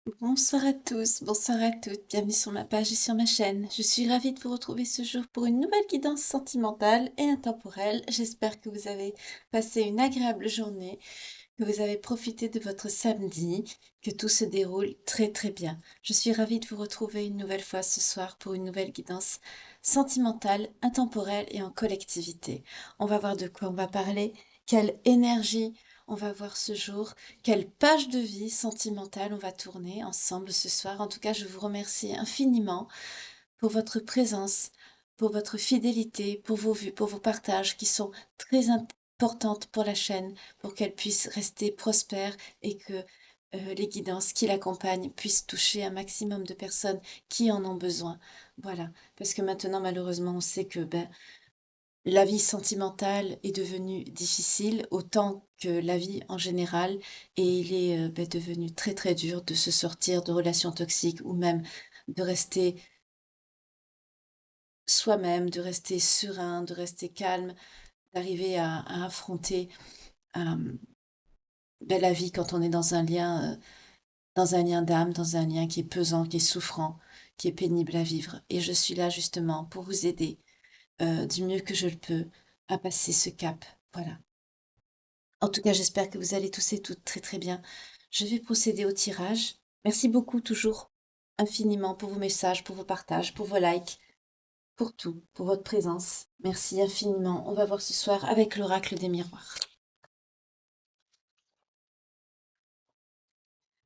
Bonsoir à tous, bonsoir à toutes, bienvenue sur ma page et sur ma chaîne. Je suis ravie de vous retrouver ce jour pour une nouvelle guidance sentimentale et intemporelle. J'espère que vous avez passé une agréable journée, que vous avez profité de votre samedi, que tout se déroule très très bien. Je suis ravie de vous retrouver une nouvelle fois ce soir pour une nouvelle guidance sentimentale, intemporelle et en collectivité. On va voir de quoi on va parler, quelle énergie on va voir ce jour, quelle page de vie sentimentale on va tourner ensemble ce soir. En tout cas, je vous remercie infiniment pour votre présence, pour votre fidélité, pour vos vues, pour vos partages qui sont très importantes pour la chaîne, pour qu'elle puisse rester prospère et que les guidances qui l'accompagnent puissent toucher un maximum de personnes qui en ont besoin. Voilà, parce que maintenant, malheureusement, on sait que la vie sentimentale est devenue difficile autant que la vie en général et il est devenu très très dur de se sortir de relations toxiques ou même de rester soi-même, de rester serein, de rester calme, d'arriver à affronter euh, la vie quand on est dans un lien d'âme, dans un lien qui est pesant, qui est souffrant, qui est pénible à vivre. Et je suis là justement pour vous aider du mieux que je le peux à passer ce cap. Voilà. En tout cas, j'espère que vous allez tous et toutes très très bien. Je vais procéder au tirage. Merci beaucoup toujours infiniment pour vos messages, pour vos partages, pour vos likes, pour tout, pour votre présence. Merci infiniment. On va voir ce soir avec l'oracle des miroirs.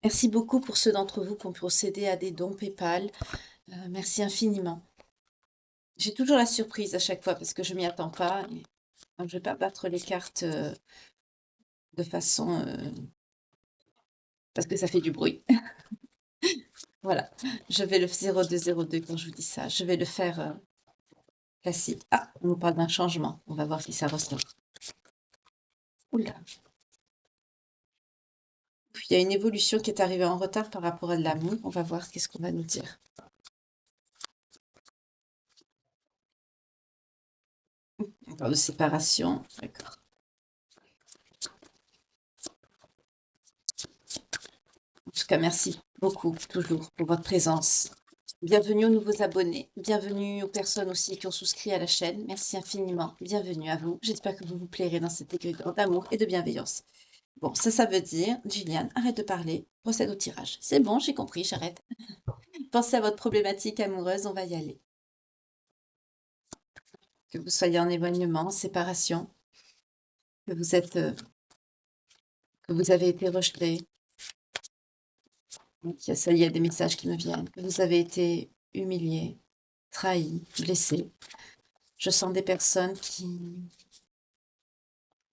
Merci beaucoup pour ceux d'entre vous qui ont procédé à des dons PayPal. Merci infiniment. J'ai toujours la surprise à chaque fois parce que je m'y attends pas. Et je ne vais pas battre les cartes de façon parce que ça fait du bruit. Voilà, je vais le 0202 quand je vous dis ça. Je vais le faire classique. Ah, on nous parle d'un changement. On va voir si ça ressort. Oula. Il y a une évolution qui est arrivée en retard par rapport à de l'amour. On va voir qu'est-ce qu'on va nous dire. On parle de séparation. D'accord. En tout cas, merci beaucoup, toujours, pour votre présence. Bienvenue aux nouveaux abonnés. Bienvenue aux personnes aussi qui ont souscrit à la chaîne. Merci infiniment. Bienvenue à vous. J'espère que vous vous plairez dans cet écueil d'amour et de bienveillance. Bon, ça veut dire, Gillian, arrête de parler, procède au tirage. C'est bon, j'ai compris, j'arrête. Pensez à votre problématique amoureuse, on va y aller. Que vous soyez en éloignement, en séparation, que vous êtes, que vous avez été rejeté. Ça y est, des messages qui me viennent. Que vous avez été humilié, trahi, blessé. Je sens des personnes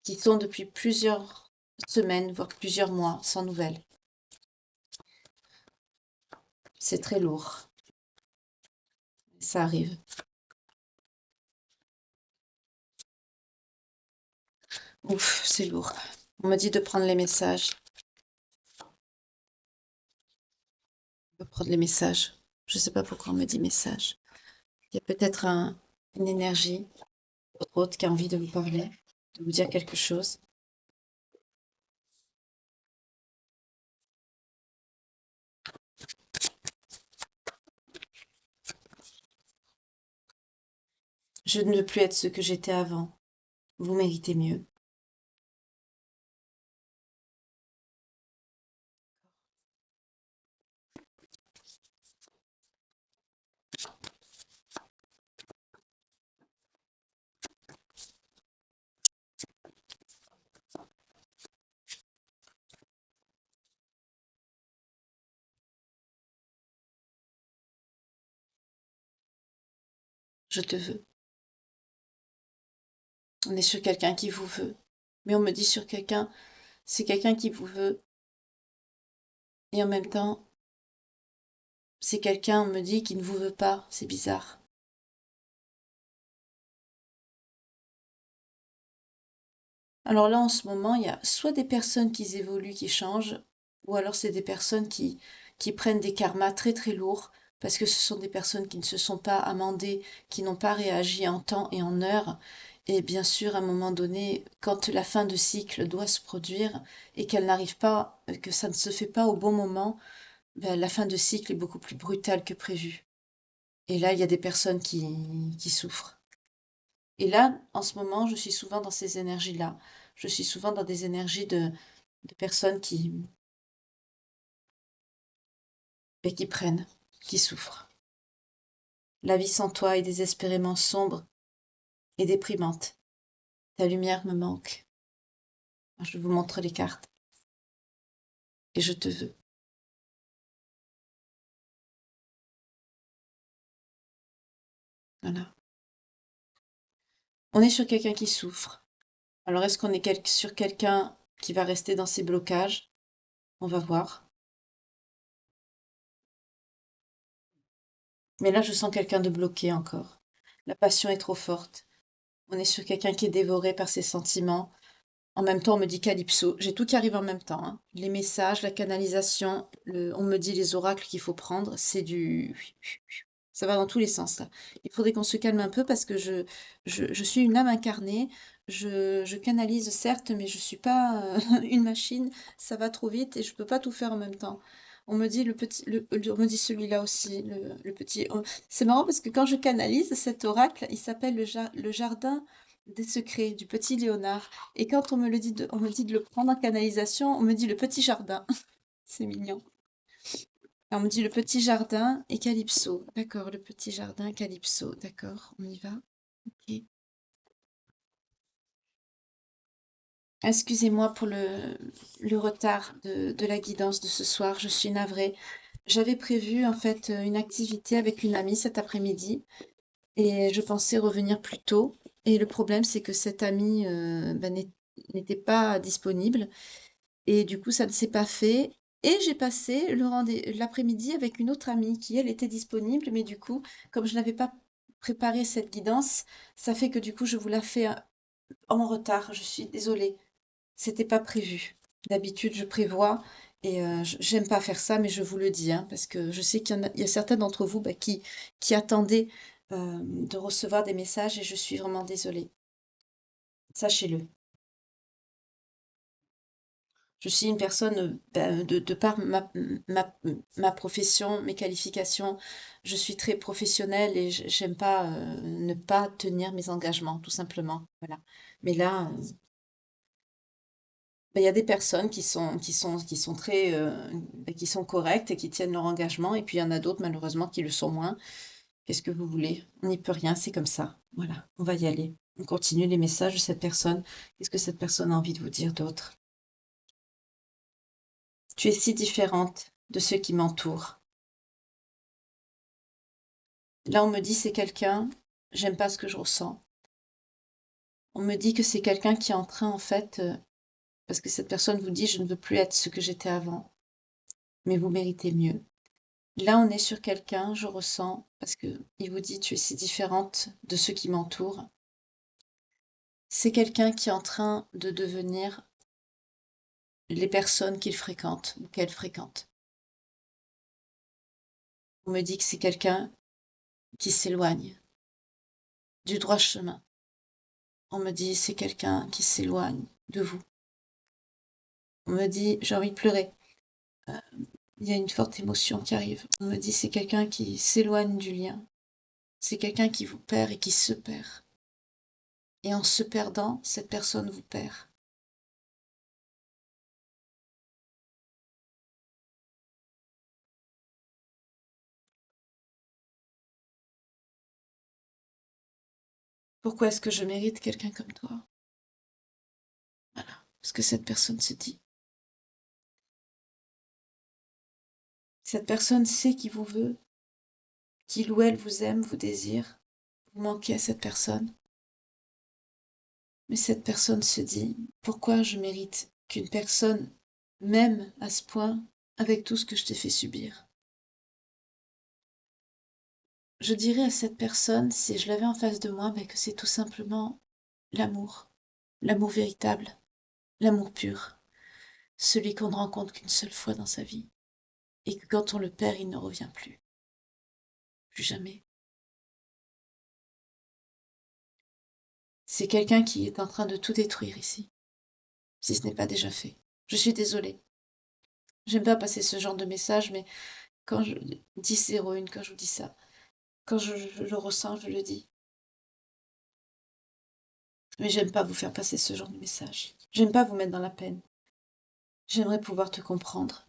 qui sont depuis plusieurs semaines, voire plusieurs mois, sans nouvelles. C'est très lourd. Ça arrive. Ouf, c'est lourd. On me dit de prendre les messages. On va prendre les messages. Je ne sais pas pourquoi on me dit message. Il y a peut-être une énergie autre qui a envie de vous parler, de vous dire quelque chose. Je ne veux plus être ce que j'étais avant. Vous méritez mieux. Je te veux. On est sur quelqu'un qui vous veut. Mais on me dit sur quelqu'un, c'est quelqu'un qui vous veut. Et en même temps, c'est quelqu'un, on me dit, qui ne vous veut pas. C'est bizarre. Alors là, en ce moment, il y a soit des personnes qui évoluent, qui changent, ou alors c'est des personnes qui prennent des karmas très très lourds, parce que ce sont des personnes qui ne se sont pas amendées, qui n'ont pas réagi en temps et en heure. Et bien sûr, à un moment donné, quand la fin de cycle doit se produire et qu'elle n'arrive pas, que ça ne se fait pas au bon moment, ben, la fin de cycle est beaucoup plus brutale que prévu. Et là, il y a des personnes qui souffrent. Et là, en ce moment, je suis souvent dans ces énergies-là. Je suis souvent dans des énergies de personnes qui prennent, qui souffrent. La vie sans toi est désespérément sombre et déprimante. Ta lumière me manque. Je vous montre les cartes et je te veux. Voilà. On est sur quelqu'un qui souffre. Alors est-ce qu'on est sur quelqu'un qui va rester dans ses blocages? On va voir. Mais là, je sens quelqu'un de bloqué encore. La passion est trop forte. On est sur quelqu'un qui est dévoré par ses sentiments. En même temps, on me dit Calypso. J'ai tout qui arrive en même temps, hein. Les messages, la canalisation, on me dit les oracles qu'il faut prendre. C'est du... Ça va dans tous les sens, là. Il faudrait qu'on se calme un peu parce que je suis une âme incarnée. Je canalise, certes, mais je suis pas une machine. Ça va trop vite et je peux pas tout faire en même temps. On me dit on me dit celui-là aussi, le petit. C'est marrant parce que quand je canalise cet oracle, il s'appelle le jardin des secrets du petit Léonard. Et quand on me dit de le prendre en canalisation, on me dit le petit jardin. C'est mignon. Et on me dit le petit jardin et Calypso. D'accord, le petit jardin, Calypso. D'accord, on y va. Ok. Excusez-moi pour le retard de la guidance de ce soir. Je suis navrée. J'avais prévu en fait une activité avec une amie cet après-midi et je pensais revenir plus tôt. Et le problème, c'est que cette amie n'était pas disponible. Et du coup, ça ne s'est pas fait. Et j'ai passé l'après-midi avec une autre amie qui, elle, était disponible. Mais du coup, comme je n'avais pas préparé cette guidance, ça fait que du coup, je vous la fais en retard. Je suis désolée. C'était pas prévu. D'habitude, je prévois et j'aime pas faire ça, mais je vous le dis, hein, parce que je sais il y a certains d'entre vous qui attendaient de recevoir des messages et je suis vraiment désolée. Sachez-le. Je suis une personne, de par ma, ma profession, mes qualifications, je suis très professionnelle et j'aime pas ne pas tenir mes engagements, tout simplement. Voilà. Mais là, ben, il y a des personnes qui sont très, qui sont correctes et qui tiennent leur engagement, et puis il y en a d'autres, malheureusement, qui le sont moins. Qu'est-ce que vous voulez? On n'y peut rien, c'est comme ça. Voilà, on va y aller. On continue les messages de cette personne. Qu'est-ce que cette personne a envie de vous dire d'autre? Tu es si différente de ceux qui m'entourent. Là, on me dit c'est quelqu'un, j'aime pas ce que je ressens. On me dit que c'est quelqu'un qui est en train, en fait, parce que cette personne vous dit je ne veux plus être ce que j'étais avant, mais vous méritez mieux. Là, on est sur quelqu'un, je ressens, parce que il vous dit tu es si différente de ceux qui m'entourent. C'est quelqu'un qui est en train de devenir les personnes qu'il fréquente ou qu'elle fréquente. On me dit que c'est quelqu'un qui s'éloigne du droit chemin. On me dit c'est quelqu'un qui s'éloigne de vous. On me dit j'ai envie de pleurer. Euh, Il y a une forte émotion qui arrive. On me dit c'est quelqu'un qui s'éloigne du lien. C'est quelqu'un qui vous perd et qui se perd. Et en se perdant, cette personne vous perd. Pourquoi est-ce que je mérite quelqu'un comme toi? Voilà. Parce que cette personne se dit. Cette personne sait qui vous veut, qu'il ou elle vous aime, vous désire. Vous manquez à cette personne. Mais cette personne se dit, pourquoi je mérite qu'une personne m'aime à ce point avec tout ce que je t'ai fait subir? Je dirais à cette personne, si je l'avais en face de moi, que c'est tout simplement l'amour. L'amour véritable, l'amour pur. Celui qu'on ne rencontre qu'une seule fois dans sa vie. Et que quand on le perd, il ne revient plus. Plus jamais. C'est quelqu'un qui est en train de tout détruire ici, si ce n'est pas déjà fait. Je suis désolée. J'aime pas passer ce genre de message, mais quand je 10-01, quand je vous dis ça, quand je le ressens, je le dis. Mais j'aime pas vous faire passer ce genre de message. J'aime pas vous mettre dans la peine. J'aimerais pouvoir te comprendre.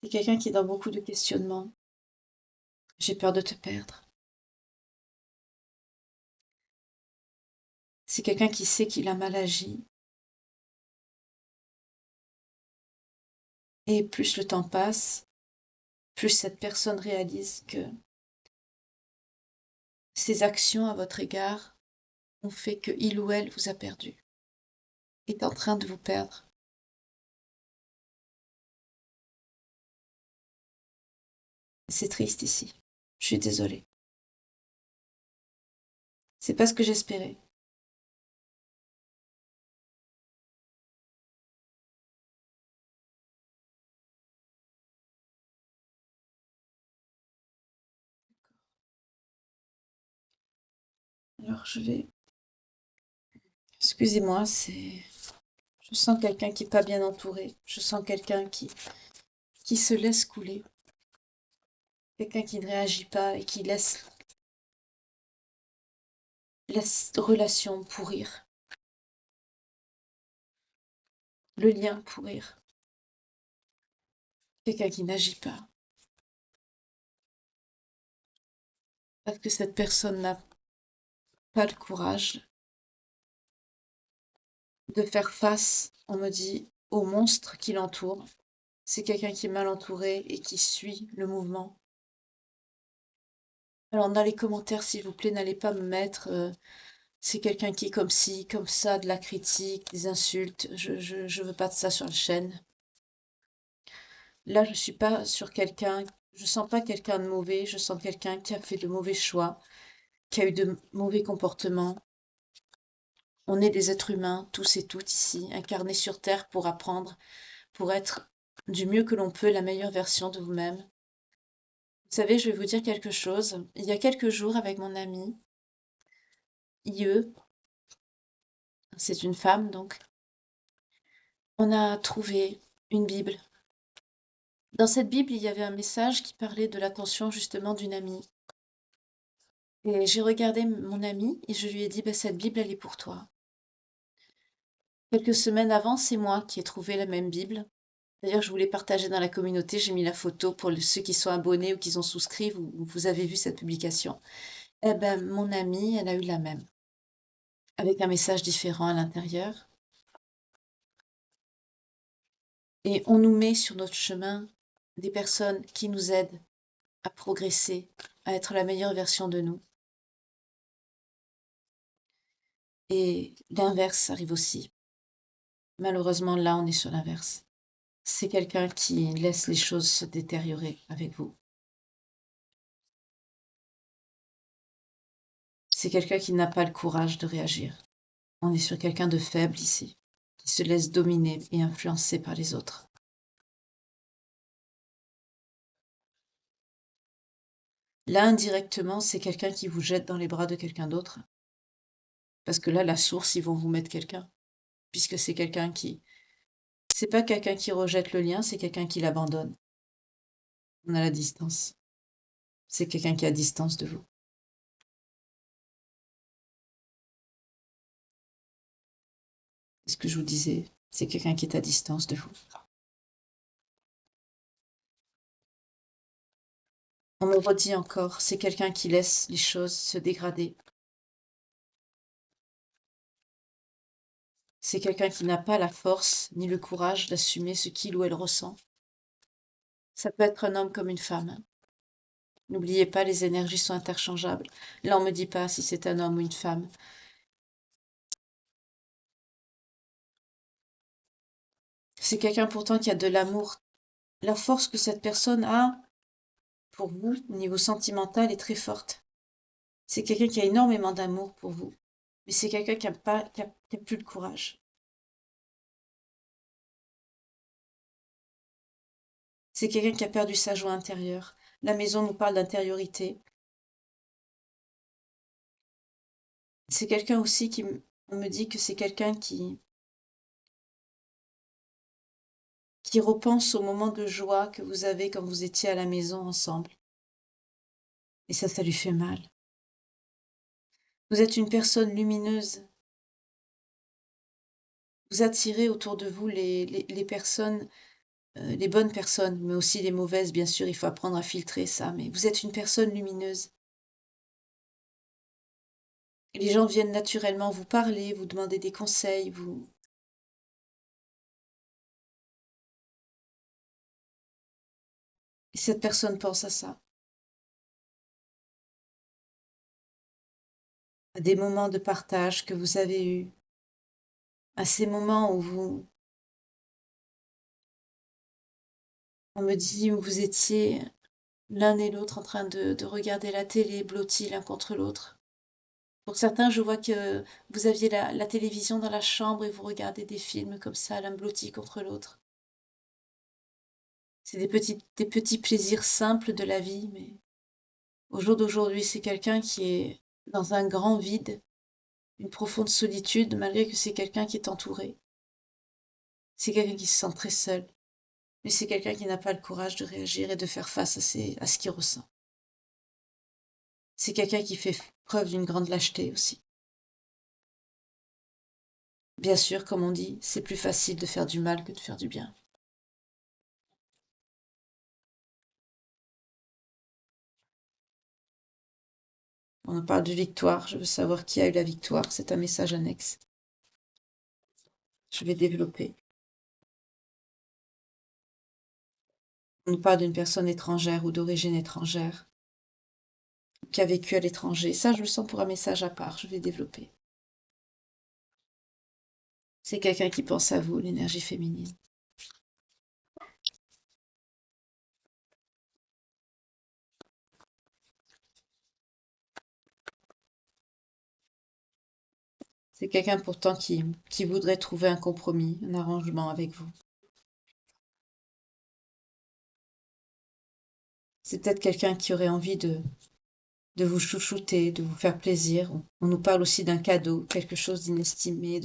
C'est quelqu'un qui est dans beaucoup de questionnements. J'ai peur de te perdre. C'est quelqu'un qui sait qu'il a mal agi. Et plus le temps passe, plus cette personne réalise que ses actions à votre égard ont fait que il ou elle vous a perdu, est en train de vous perdre. C'est triste ici. Je suis désolée. C'est pas ce que j'espérais. Alors je vais... Excusez-moi, c'est... Je sens quelqu'un qui est pas bien entouré. Je sens quelqu'un qui se laisse couler. Quelqu'un qui ne réagit pas et qui laisse la relation pourrir. Le lien pourrir. Quelqu'un qui n'agit pas. Parce que cette personne n'a pas le courage de faire face, on me dit, au monstre qui l'entoure. C'est quelqu'un qui est mal entouré et qui suit le mouvement. Alors dans les commentaires, s'il vous plaît, n'allez pas me mettre c'est quelqu'un qui est comme ci, comme ça, de la critique, des insultes. Je veux pas de ça sur la chaîne. Là, je suis pas sur quelqu'un, je sens pas quelqu'un de mauvais, je sens quelqu'un qui a fait de mauvais choix, qui a eu de mauvais comportements. On est des êtres humains, tous et toutes ici, incarnés sur Terre pour apprendre, pour être du mieux que l'on peut la meilleure version de vous-même. Vous savez, je vais vous dire quelque chose. Il y a quelques jours, avec mon ami, IE, c'est une femme donc, on a trouvé une Bible. Dans cette Bible, il y avait un message qui parlait de l'attention justement d'une amie. Et j'ai regardé mon amie et je lui ai dit, bah, cette Bible, elle est pour toi. Quelques semaines avant, c'est moi qui ai trouvé la même Bible. D'ailleurs, je voulais partager dans la communauté, j'ai mis la photo pour ceux qui sont abonnés ou qui ont souscrit, vous avez vu cette publication. Eh ben, mon amie, elle a eu la même, avec un message différent à l'intérieur. Et on nous met sur notre chemin des personnes qui nous aident à progresser, à être la meilleure version de nous. Et l'inverse arrive aussi. Malheureusement, là, on est sur l'inverse. C'est quelqu'un qui laisse les choses se détériorer avec vous. C'est quelqu'un qui n'a pas le courage de réagir. On est sur quelqu'un de faible ici, qui se laisse dominer et influencer par les autres. Là, indirectement, c'est quelqu'un qui vous jette dans les bras de quelqu'un d'autre. Parce que là, la source, ils vont vous mettre quelqu'un. Puisque c'est quelqu'un qui... C'est pas quelqu'un qui rejette le lien, c'est quelqu'un qui l'abandonne. On a la distance. C'est quelqu'un qui est à distance de vous. C'est ce que je vous disais. C'est quelqu'un qui est à distance de vous. On me redit encore, c'est quelqu'un qui laisse les choses se dégrader. C'est quelqu'un qui n'a pas la force ni le courage d'assumer ce qu'il ou elle ressent. Ça peut être un homme comme une femme, hein. N'oubliez pas, les énergies sont interchangeables. Là, on ne me dit pas si c'est un homme ou une femme. C'est quelqu'un pourtant qui a de l'amour. La force que cette personne a pour vous, au niveau sentimental, est très forte. C'est quelqu'un qui a énormément d'amour pour vous. Mais c'est quelqu'un qui n'a pas, qui a plus de courage. C'est quelqu'un qui a perdu sa joie intérieure. La maison nous parle d'intériorité. C'est quelqu'un aussi on me dit que c'est quelqu'un qui repense au moment de joie que vous avez quand vous étiez à la maison ensemble. Et ça lui fait mal. Vous êtes une personne lumineuse. Vous attirez autour de vous les personnes, les bonnes personnes, mais aussi les mauvaises, bien sûr, il faut apprendre à filtrer ça, mais vous êtes une personne lumineuse. Et les gens viennent naturellement vous parler, vous demander des conseils, et cette personne pense à ça. À des moments de partage que vous avez eus, à ces moments où on me dit, où vous étiez l'un et l'autre en train de regarder la télé, blottis l'un contre l'autre. Pour certains, je vois que vous aviez la télévision dans la chambre et vous regardez des films comme ça, l'un blotti contre l'autre. C'est des petits plaisirs simples de la vie, mais au jour d'aujourd'hui, c'est quelqu'un qui est dans un grand vide, une profonde solitude, malgré que c'est quelqu'un qui est entouré. C'est quelqu'un qui se sent très seul, mais c'est quelqu'un qui n'a pas le courage de réagir et de faire face à ce qu'il ressent. C'est quelqu'un qui fait preuve d'une grande lâcheté aussi. Bien sûr, comme on dit, c'est plus facile de faire du mal que de faire du bien. On en parle de victoire, je veux savoir qui a eu la victoire, c'est un message annexe. Je vais développer. On nous parle d'une personne étrangère ou d'origine étrangère qui a vécu à l'étranger. Ça, je le sens pour un message à part, je vais développer. C'est quelqu'un qui pense à vous, l'énergie féminine. C'est quelqu'un pourtant qui voudrait trouver un compromis, un arrangement avec vous. C'est peut-être quelqu'un qui aurait envie de vous chouchouter, de vous faire plaisir. On nous parle aussi d'un cadeau, quelque chose d'inestimé,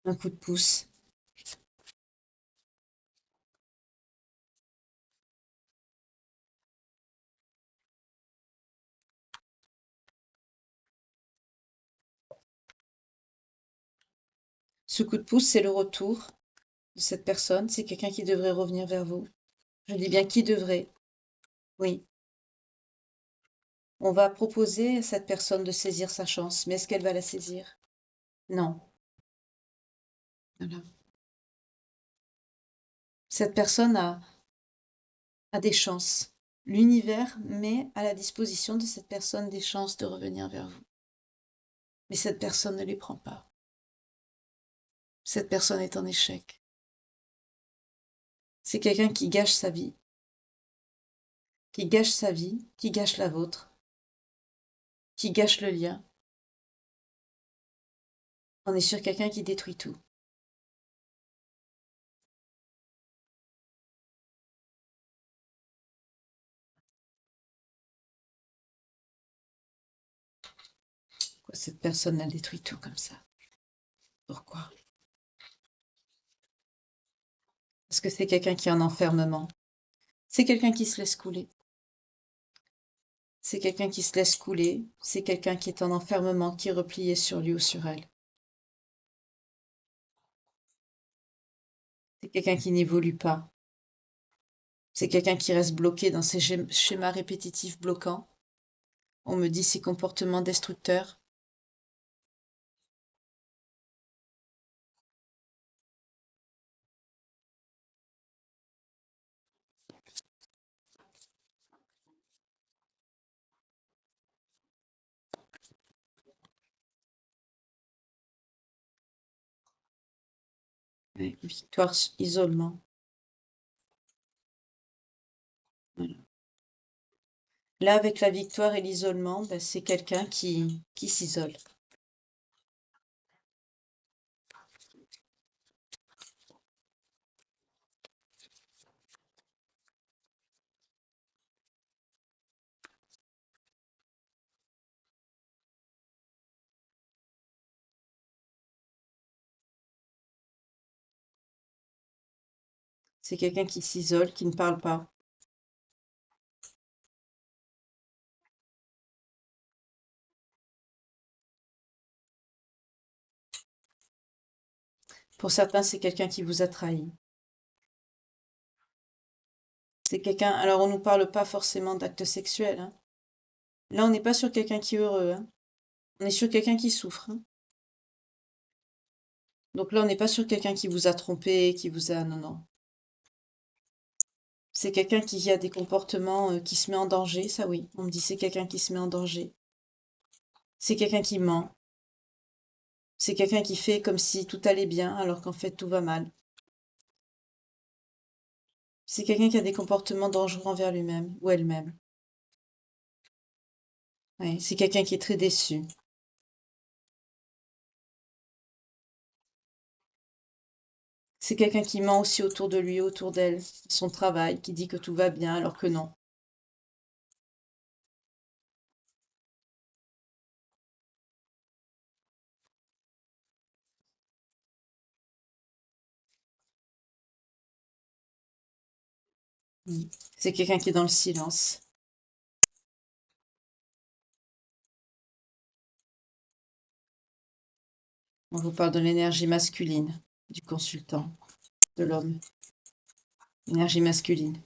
d'un coup de pouce. Ce coup de pouce, c'est le retour de cette personne. C'est quelqu'un qui devrait revenir vers vous. Je dis bien qui devrait. Oui. On va proposer à cette personne de saisir sa chance, mais est-ce qu'elle va la saisir? Non. Voilà. Cette personne a des chances. L'univers met à la disposition de cette personne des chances de revenir vers vous. Mais cette personne ne les prend pas. Cette personne est en échec. C'est quelqu'un qui gâche sa vie, qui gâche la vôtre, qui gâche le lien. On est sur quelqu'un qui détruit tout. Pourquoi cette personne a détruit tout comme ça? Pourquoi? Parce que c'est quelqu'un qui est en enfermement. C'est quelqu'un qui se laisse couler. C'est quelqu'un qui se laisse couler. C'est quelqu'un qui est en enfermement, qui est replié sur lui ou sur elle. C'est quelqu'un qui n'évolue pas. C'est quelqu'un qui reste bloqué dans ses schémas répétitifs bloquants. On me dit ses comportements destructeurs. Ouais, victoire, isolement. Voilà. Là, avec la victoire et l'isolement, ben, c'est quelqu'un qui s'isole. C'est quelqu'un qui s'isole, qui ne parle pas. Pour certains, c'est quelqu'un qui vous a trahi. C'est quelqu'un. Alors, on ne nous parle pas forcément d'actes sexuels, hein. Là, on n'est pas sur quelqu'un qui est heureux, hein. On est sur quelqu'un qui souffre, hein. Donc là, on n'est pas sur quelqu'un qui vous a trompé, qui vous a... Non, non. C'est quelqu'un qui a des comportements, qui se met en danger, ça oui. On me dit c'est quelqu'un qui se met en danger. C'est quelqu'un qui ment. C'est quelqu'un qui fait comme si tout allait bien alors qu'en fait tout va mal. C'est quelqu'un qui a des comportements dangereux envers lui-même ou elle-même. Ouais, c'est quelqu'un qui est très déçu. C'est quelqu'un qui ment aussi autour de lui, autour d'elle, son travail, qui dit que tout va bien alors que non. Mm. C'est quelqu'un qui est dans le silence. On vous parle de l'énergie masculine du consultant, de l'homme. Énergie masculine.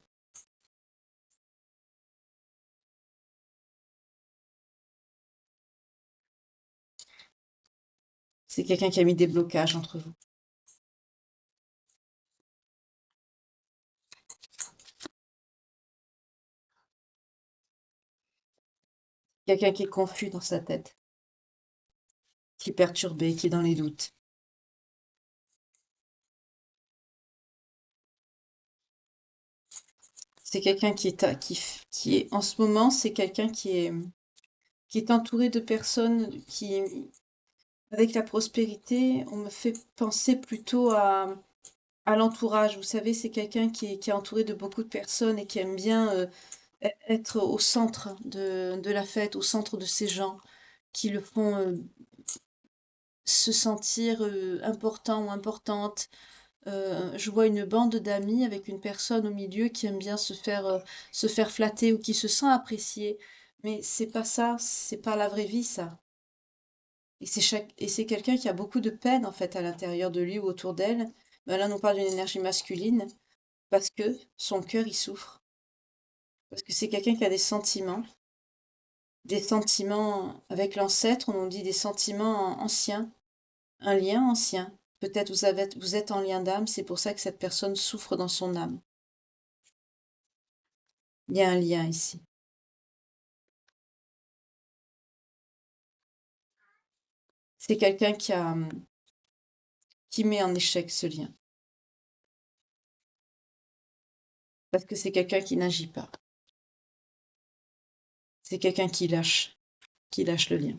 C'est quelqu'un qui a mis des blocages entre vous. Quelqu'un qui est confus dans sa tête, qui est perturbé, qui est dans les doutes. C'est quelqu'un qui est, en ce moment, c'est quelqu'un qui est entouré de personnes qui, avec la prospérité, on me fait penser plutôt à l'entourage. Vous savez, c'est quelqu'un qui est entouré de beaucoup de personnes et qui aime bien être au centre de la fête, au centre de ces gens qui le font se sentir important ou importante. Je vois une bande d'amis avec une personne au milieu qui aime bien se faire flatter ou qui se sent apprécié. Mais c'est pas ça, c'est pas la vraie vie, ça. Et c'est quelqu'un qui a beaucoup de peine, en fait, à l'intérieur de lui ou autour d'elle. Ben là, on parle d'une énergie masculine parce que son cœur, il souffre. Parce que c'est quelqu'un qui a des sentiments avec l'ancêtre, on dit des sentiments anciens, un lien ancien. Peut-être vous êtes en lien d'âme, c'est pour ça que cette personne souffre dans son âme. Il y a un lien ici. C'est quelqu'un qui met en échec ce lien. Parce que c'est quelqu'un qui n'agit pas. C'est quelqu'un qui lâche le lien.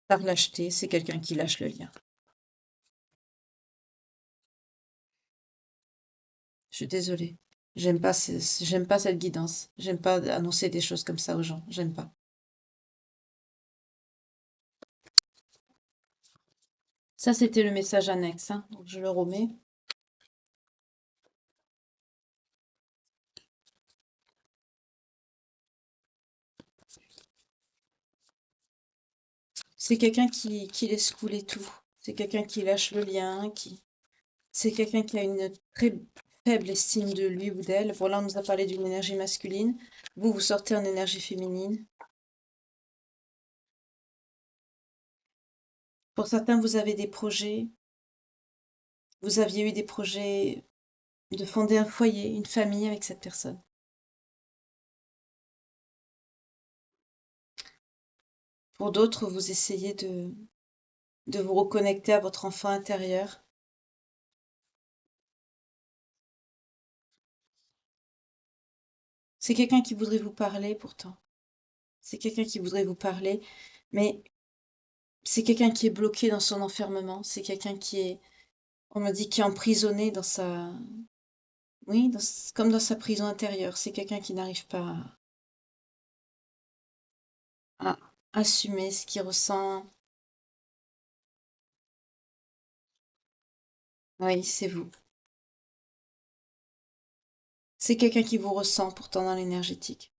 Par lâcheté, c'est quelqu'un qui lâche le lien. Je suis désolée. J'aime pas cette guidance. J'aime pas annoncer des choses comme ça aux gens. J'aime pas. Ça, c'était le message annexe, hein. Donc, je le remets. C'est quelqu'un qui laisse couler tout. C'est quelqu'un qui lâche le lien, c'est quelqu'un qui a une très faible estime de lui ou d'elle. Voilà, on nous a parlé d'une énergie masculine. Vous, vous sortez en énergie féminine. Pour certains, vous avez des projets. Vous aviez eu des projets de fonder un foyer, une famille avec cette personne. Pour d'autres, vous essayez de vous reconnecter à votre enfant intérieur. C'est quelqu'un qui voudrait vous parler pourtant. C'est quelqu'un qui voudrait vous parler, mais c'est quelqu'un qui est bloqué dans son enfermement. C'est quelqu'un qui est, on me dit, qui est emprisonné dans sa, oui, comme dans sa prison intérieure. C'est quelqu'un qui n'arrive pas à assumer ce qu'il ressent. Oui, c'est vous. C'est quelqu'un qui vous ressent pourtant dans l'énergétique.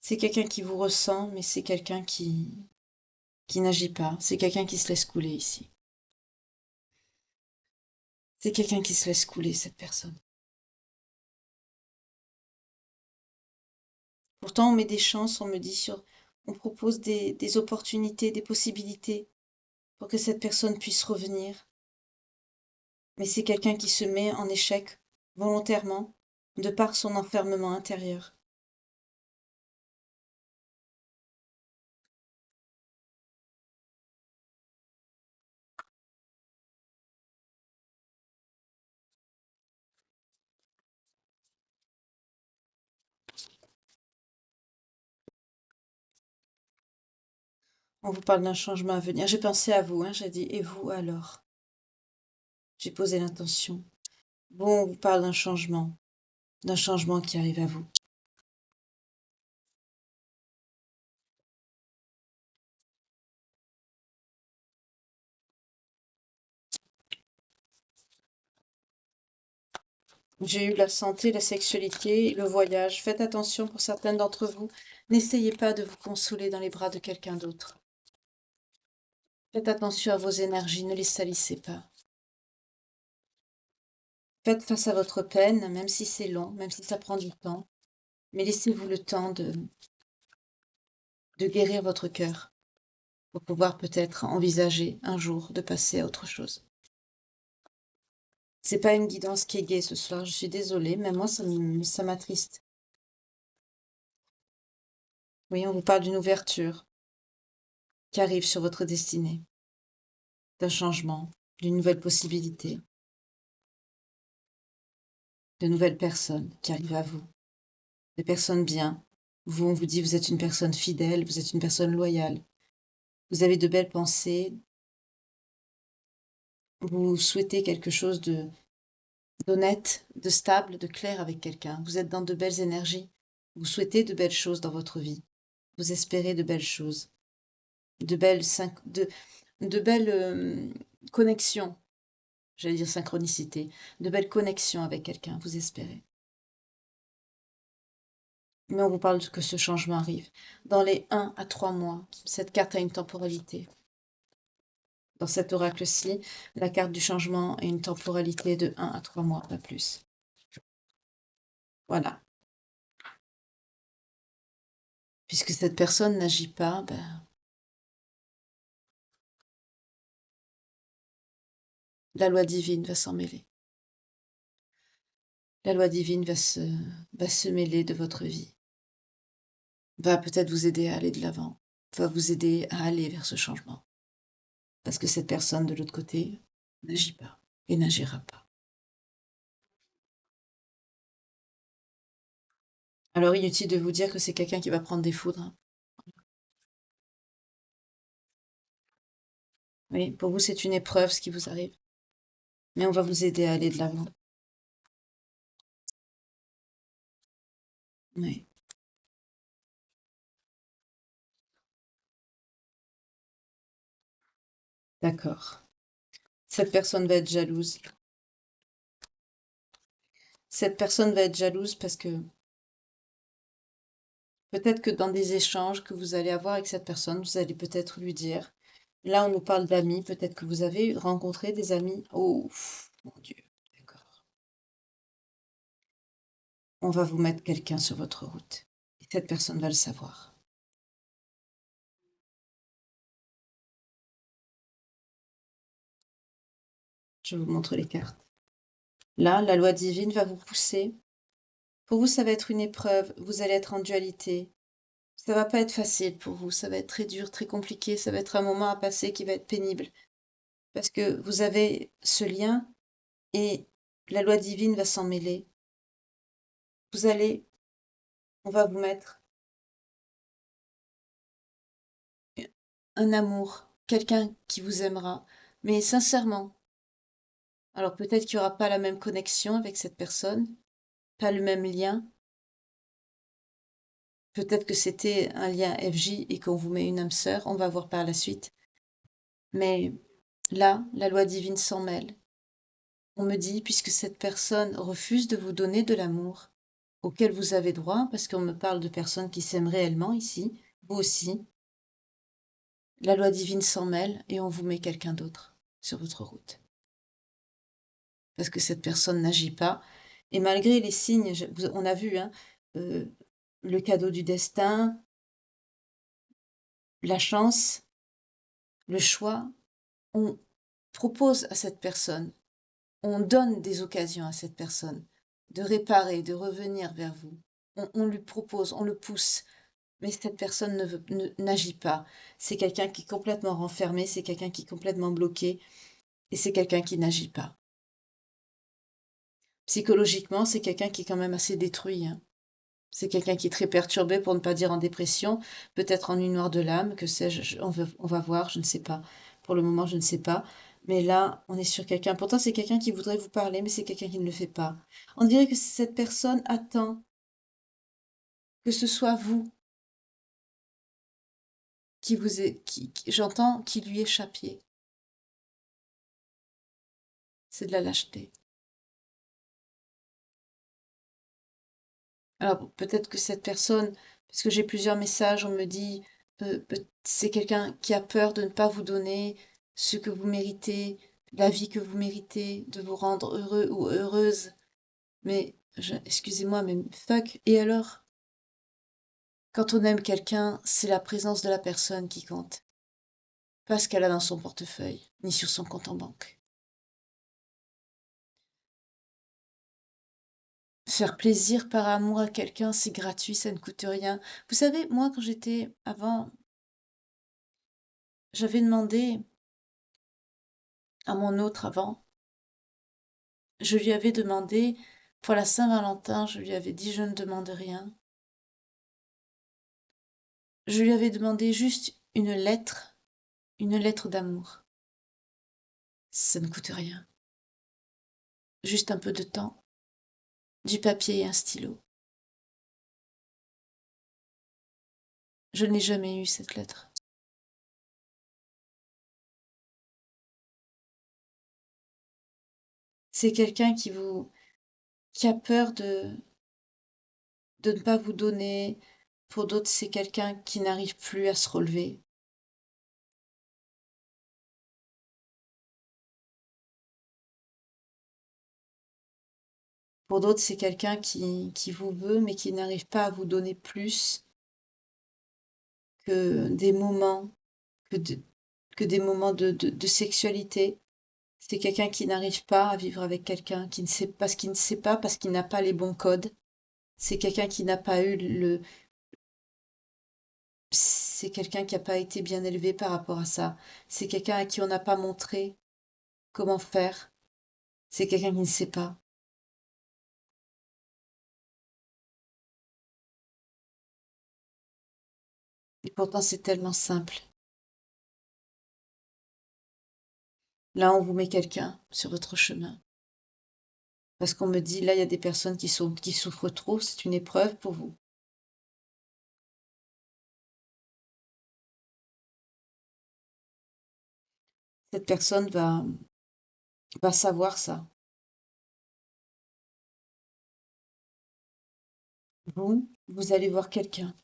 C'est quelqu'un qui vous ressent, mais c'est quelqu'un qui n'agit pas. C'est quelqu'un qui se laisse couler ici. C'est quelqu'un qui se laisse couler, cette personne. Pourtant, on met des chances, on me dit on propose des opportunités, des possibilités pour que cette personne puisse revenir. Mais c'est quelqu'un qui se met en échec volontairement de par son enfermement intérieur. On vous parle d'un changement à venir. J'ai pensé à vous, hein, j'ai dit, et vous alors? J'ai posé l'intention. Bon, on vous parle d'un changement qui arrive à vous. J'ai eu la santé, la sexualité, le voyage. Faites attention pour certaines d'entre vous. N'essayez pas de vous consoler dans les bras de quelqu'un d'autre. Faites attention à vos énergies, ne les salissez pas. Faites face à votre peine, même si c'est long, même si ça prend du temps. Mais laissez-vous le temps de guérir votre cœur pour pouvoir peut-être envisager un jour de passer à autre chose. C'est pas une guidance qui est gaie ce soir, je suis désolée, mais moi ça m'attriste. Oui, on vous parle d'une ouverture qui arrive sur votre destinée, d'un changement, d'une nouvelle possibilité, de nouvelles personnes qui arrivent à vous, des personnes bien. Vous, on vous dit, vous êtes une personne fidèle, vous êtes une personne loyale, vous avez de belles pensées, vous souhaitez quelque chose d'honnête, de stable, de clair avec quelqu'un. Vous êtes dans de belles énergies. Vous souhaitez de belles choses dans votre vie. Vous espérez de belles choses, de belles, de belles connexions, j'allais dire synchronicité, de belles connexions avec quelqu'un, vous espérez. Mais on vous parle que ce changement arrive. Dans les 1 à 3 mois, cette carte a une temporalité. Dans cet oracle-ci, la carte du changement a une temporalité de 1 à 3 mois, pas plus. Voilà. Puisque cette personne n'agit pas, ben, la loi divine va s'en mêler. La loi divine va se mêler de votre vie, va peut-être vous aider à aller de l'avant, va vous aider à aller vers ce changement. Parce que cette personne de l'autre côté n'agit pas et n'agira pas. Alors inutile de vous dire que c'est quelqu'un qui va prendre des foudres, hein. Oui, pour vous c'est une épreuve ce qui vous arrive, mais on va vous aider à aller de l'avant. Oui, d'accord. Cette personne va être jalouse. Cette personne va être jalouse parce que peut-être que dans des échanges que vous allez avoir avec cette personne, vous allez peut-être lui dire, là on nous parle d'amis, peut-être que vous avez rencontré des amis. Oh, mon Dieu, d'accord. On va vous mettre quelqu'un sur votre route. Et cette personne va le savoir. Je vous montre les cartes. Là, la loi divine va vous pousser. Pour vous, ça va être une épreuve. Vous allez être en dualité. Ça va pas être facile pour vous. Ça va être très dur, très compliqué. Ça va être un moment à passer qui va être pénible. Parce que vous avez ce lien et la loi divine va s'en mêler. Vous allez, on va vous mettre un amour, quelqu'un qui vous aimera, mais sincèrement. Alors peut-être qu'il n'y aura pas la même connexion avec cette personne, pas le même lien. Peut-être que c'était un lien FJ et qu'on vous met une âme sœur, on va voir par la suite. Mais là, la loi divine s'en mêle. on me dit, puisque cette personne refuse de vous donner de l'amour auquel vous avez droit, parce qu'on me parle de personnes qui s'aiment réellement ici, vous aussi, la loi divine s'en mêle et on vous met quelqu'un d'autre sur votre route. Parce que cette personne n'agit pas. Et malgré les signes, on a vu, hein, euh, le cadeau du destin, la chance, le choix, on propose à cette personne, on donne des occasions à cette personne de réparer, de revenir vers vous. On lui propose, on le pousse, mais cette personne n'agit pas. C'est quelqu'un qui est complètement renfermé, c'est quelqu'un qui est complètement bloqué, et c'est quelqu'un qui n'agit pas. Psychologiquement, c'est quelqu'un qui est quand même assez détruit, hein. C'est quelqu'un qui est très perturbé, pour ne pas dire en dépression, peut-être en nuit noire de l'âme, que sais-je, on va voir, je ne sais pas. Pour le moment, je ne sais pas. Mais là, on est sur quelqu'un. Pourtant, c'est quelqu'un qui voudrait vous parler, mais c'est quelqu'un qui ne le fait pas. On dirait que cette personne attend que ce soit vous qui vous est, j'entends, qui lui échappiez. C'est de la lâcheté. Alors, peut-être que cette personne, parce que j'ai plusieurs messages, on me dit, c'est quelqu'un qui a peur de ne pas vous donner ce que vous méritez, la vie que vous méritez, de vous rendre heureux ou heureuse. Mais, excusez-moi, mais fuck, et alors? Quand on aime quelqu'un, c'est la présence de la personne qui compte, pas ce qu'elle a dans son portefeuille, ni sur son compte en banque. Faire plaisir par amour à quelqu'un, c'est gratuit, ça ne coûte rien. Vous savez, moi, quand j'étais avant, j'avais demandé à mon autre avant, je lui avais demandé, pour la Saint-Valentin, je lui avais dit, je ne demande rien. Je lui avais demandé juste une lettre d'amour. Ça ne coûte rien. Juste un peu de temps, du papier et un stylo. Je n'ai jamais eu cette lettre. C'est quelqu'un qui a peur de ne pas vous donner. Pour d'autres, c'est quelqu'un qui n'arrive plus à se relever. Pour d'autres, c'est quelqu'un qui vous veut, mais qui n'arrive pas à vous donner plus que des moments, que, de- que des moments de sexualité. C'est quelqu'un qui n'arrive pas à vivre avec quelqu'un, qui ne sait pas, parce qu'il ne sait pas, parce qu'il n'a pas les bons codes. C'est quelqu'un qui n'a pas eu le, c'est quelqu'un qui n'a pas été bien élevé par rapport à ça. C'est quelqu'un à qui on n'a pas montré comment faire. C'est quelqu'un qui ne sait pas. Et pourtant, c'est tellement simple. Là, on vous met quelqu'un sur votre chemin. Parce qu'on me dit, là, il y a des personnes qui souffrent trop, c'est une épreuve pour vous. Cette personne va savoir ça. Vous allez voir quelqu'un.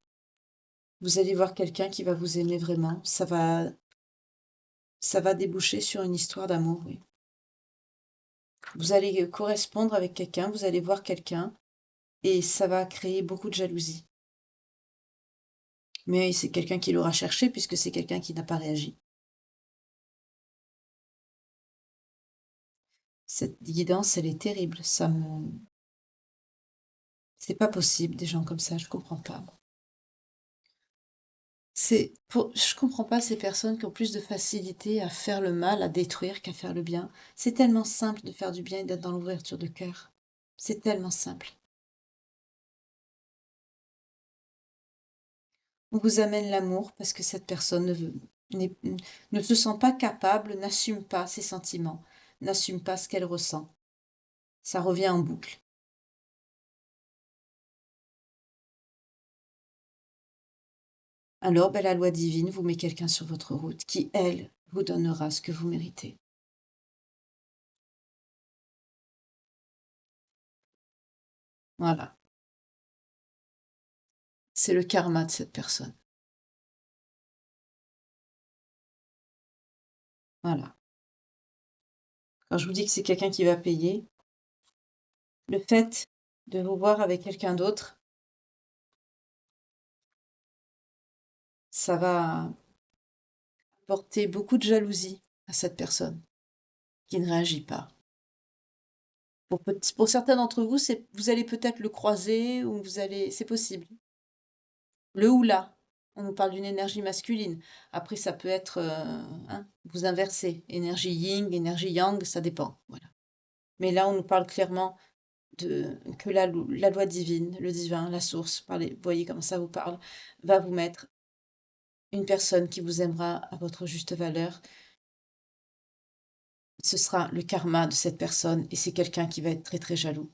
Vous allez voir quelqu'un qui va vous aimer vraiment. Ça va déboucher sur une histoire d'amour, oui. Vous allez correspondre avec quelqu'un, vous allez voir quelqu'un, et ça va créer beaucoup de jalousie. Mais c'est quelqu'un qui l'aura cherché, puisque c'est quelqu'un qui n'a pas réagi. Cette guidance, elle est terrible. C'est pas possible, des gens comme ça, je comprends pas. Je comprends pas ces personnes qui ont plus de facilité à faire le mal, à détruire qu'à faire le bien. C'est tellement simple de faire du bien et d'être dans l'ouverture de cœur. C'est tellement simple. On vous amène l'amour parce que cette personne n'est- ne se sent pas capable, n'assume pas ses sentiments, n'assume pas ce qu'elle ressent. Ça revient en boucle. Alors, ben, la loi divine vous met quelqu'un sur votre route qui, elle, vous donnera ce que vous méritez. Voilà. C'est le karma de cette personne. Voilà. Quand je vous dis que c'est quelqu'un qui va payer, le fait de vous voir avec quelqu'un d'autre, ça va apporter beaucoup de jalousie à cette personne qui ne réagit pas. Pour certains d'entre vous, vous allez peut-être le croiser ou c'est possible. Le ou la, on nous parle d'une énergie masculine. Après, ça peut être, hein, vous inversez, énergie yin, énergie yang, ça dépend. Voilà. Mais là, on nous parle clairement que la loi divine, le divin, la source, vous voyez comment ça vous parle, va vous mettre une personne qui vous aimera à votre juste valeur. Ce sera le karma de cette personne et c'est quelqu'un qui va être très très jaloux.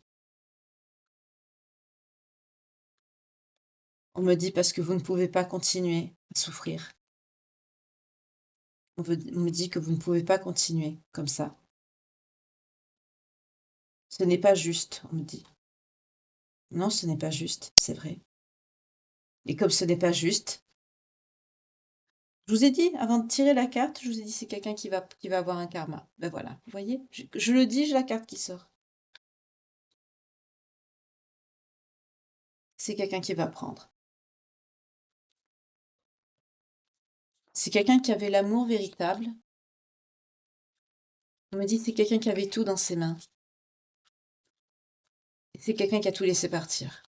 On me dit parce que vous ne pouvez pas continuer à souffrir. On me dit que vous ne pouvez pas continuer comme ça. Ce n'est pas juste, on me dit. Non, ce n'est pas juste, c'est vrai. Et comme ce n'est pas juste, je vous ai dit, avant de tirer la carte, je vous ai dit c'est quelqu'un qui va avoir un karma. Ben voilà, vous voyez, je le dis, j'ai la carte qui sort. C'est quelqu'un qui va prendre. C'est quelqu'un qui avait l'amour véritable. On me dit c'est quelqu'un qui avait tout dans ses mains. Et c'est quelqu'un qui a tout laissé partir.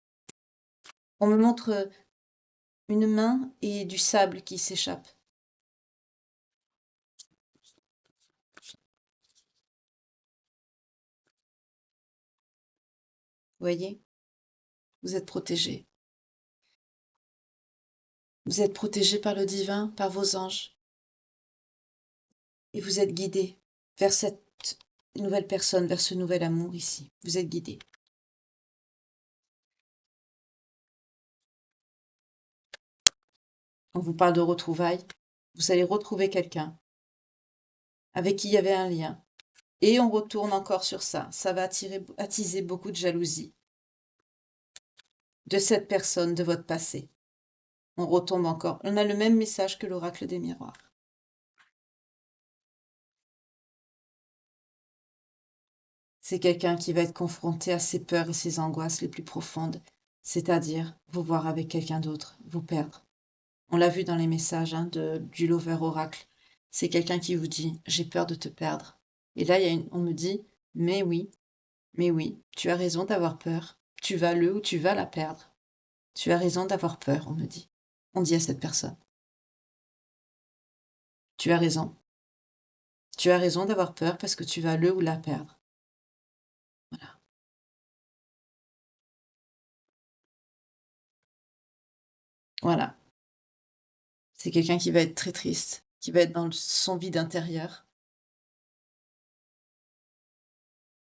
On me montre une main et du sable qui s'échappe. Vous voyez? Vous êtes protégé. Vous êtes protégé par le divin, par vos anges. Et vous êtes guidé vers cette nouvelle personne, vers ce nouvel amour ici. Vous êtes guidé. On vous parle de retrouvailles. Vous allez retrouver quelqu'un avec qui il y avait un lien. Et on retourne encore sur ça. Ça va attiser beaucoup de jalousie de cette personne, de votre passé. On retombe encore. On a le même message que l'oracle des miroirs. C'est quelqu'un qui va être confronté à ses peurs et ses angoisses les plus profondes, c'est-à-dire vous voir avec quelqu'un d'autre, vous perdre. On l'a vu dans les messages du Lover Oracle. C'est quelqu'un qui vous dit j'ai peur de te perdre. Et là, on me dit mais oui, tu as raison d'avoir peur. Tu vas le ou tu vas la perdre. Tu as raison d'avoir peur, on me dit. On dit à cette personne. Tu as raison. Tu as raison d'avoir peur parce que tu vas le ou la perdre. Voilà. Voilà. C'est quelqu'un qui va être très triste, qui va être dans son vide intérieur,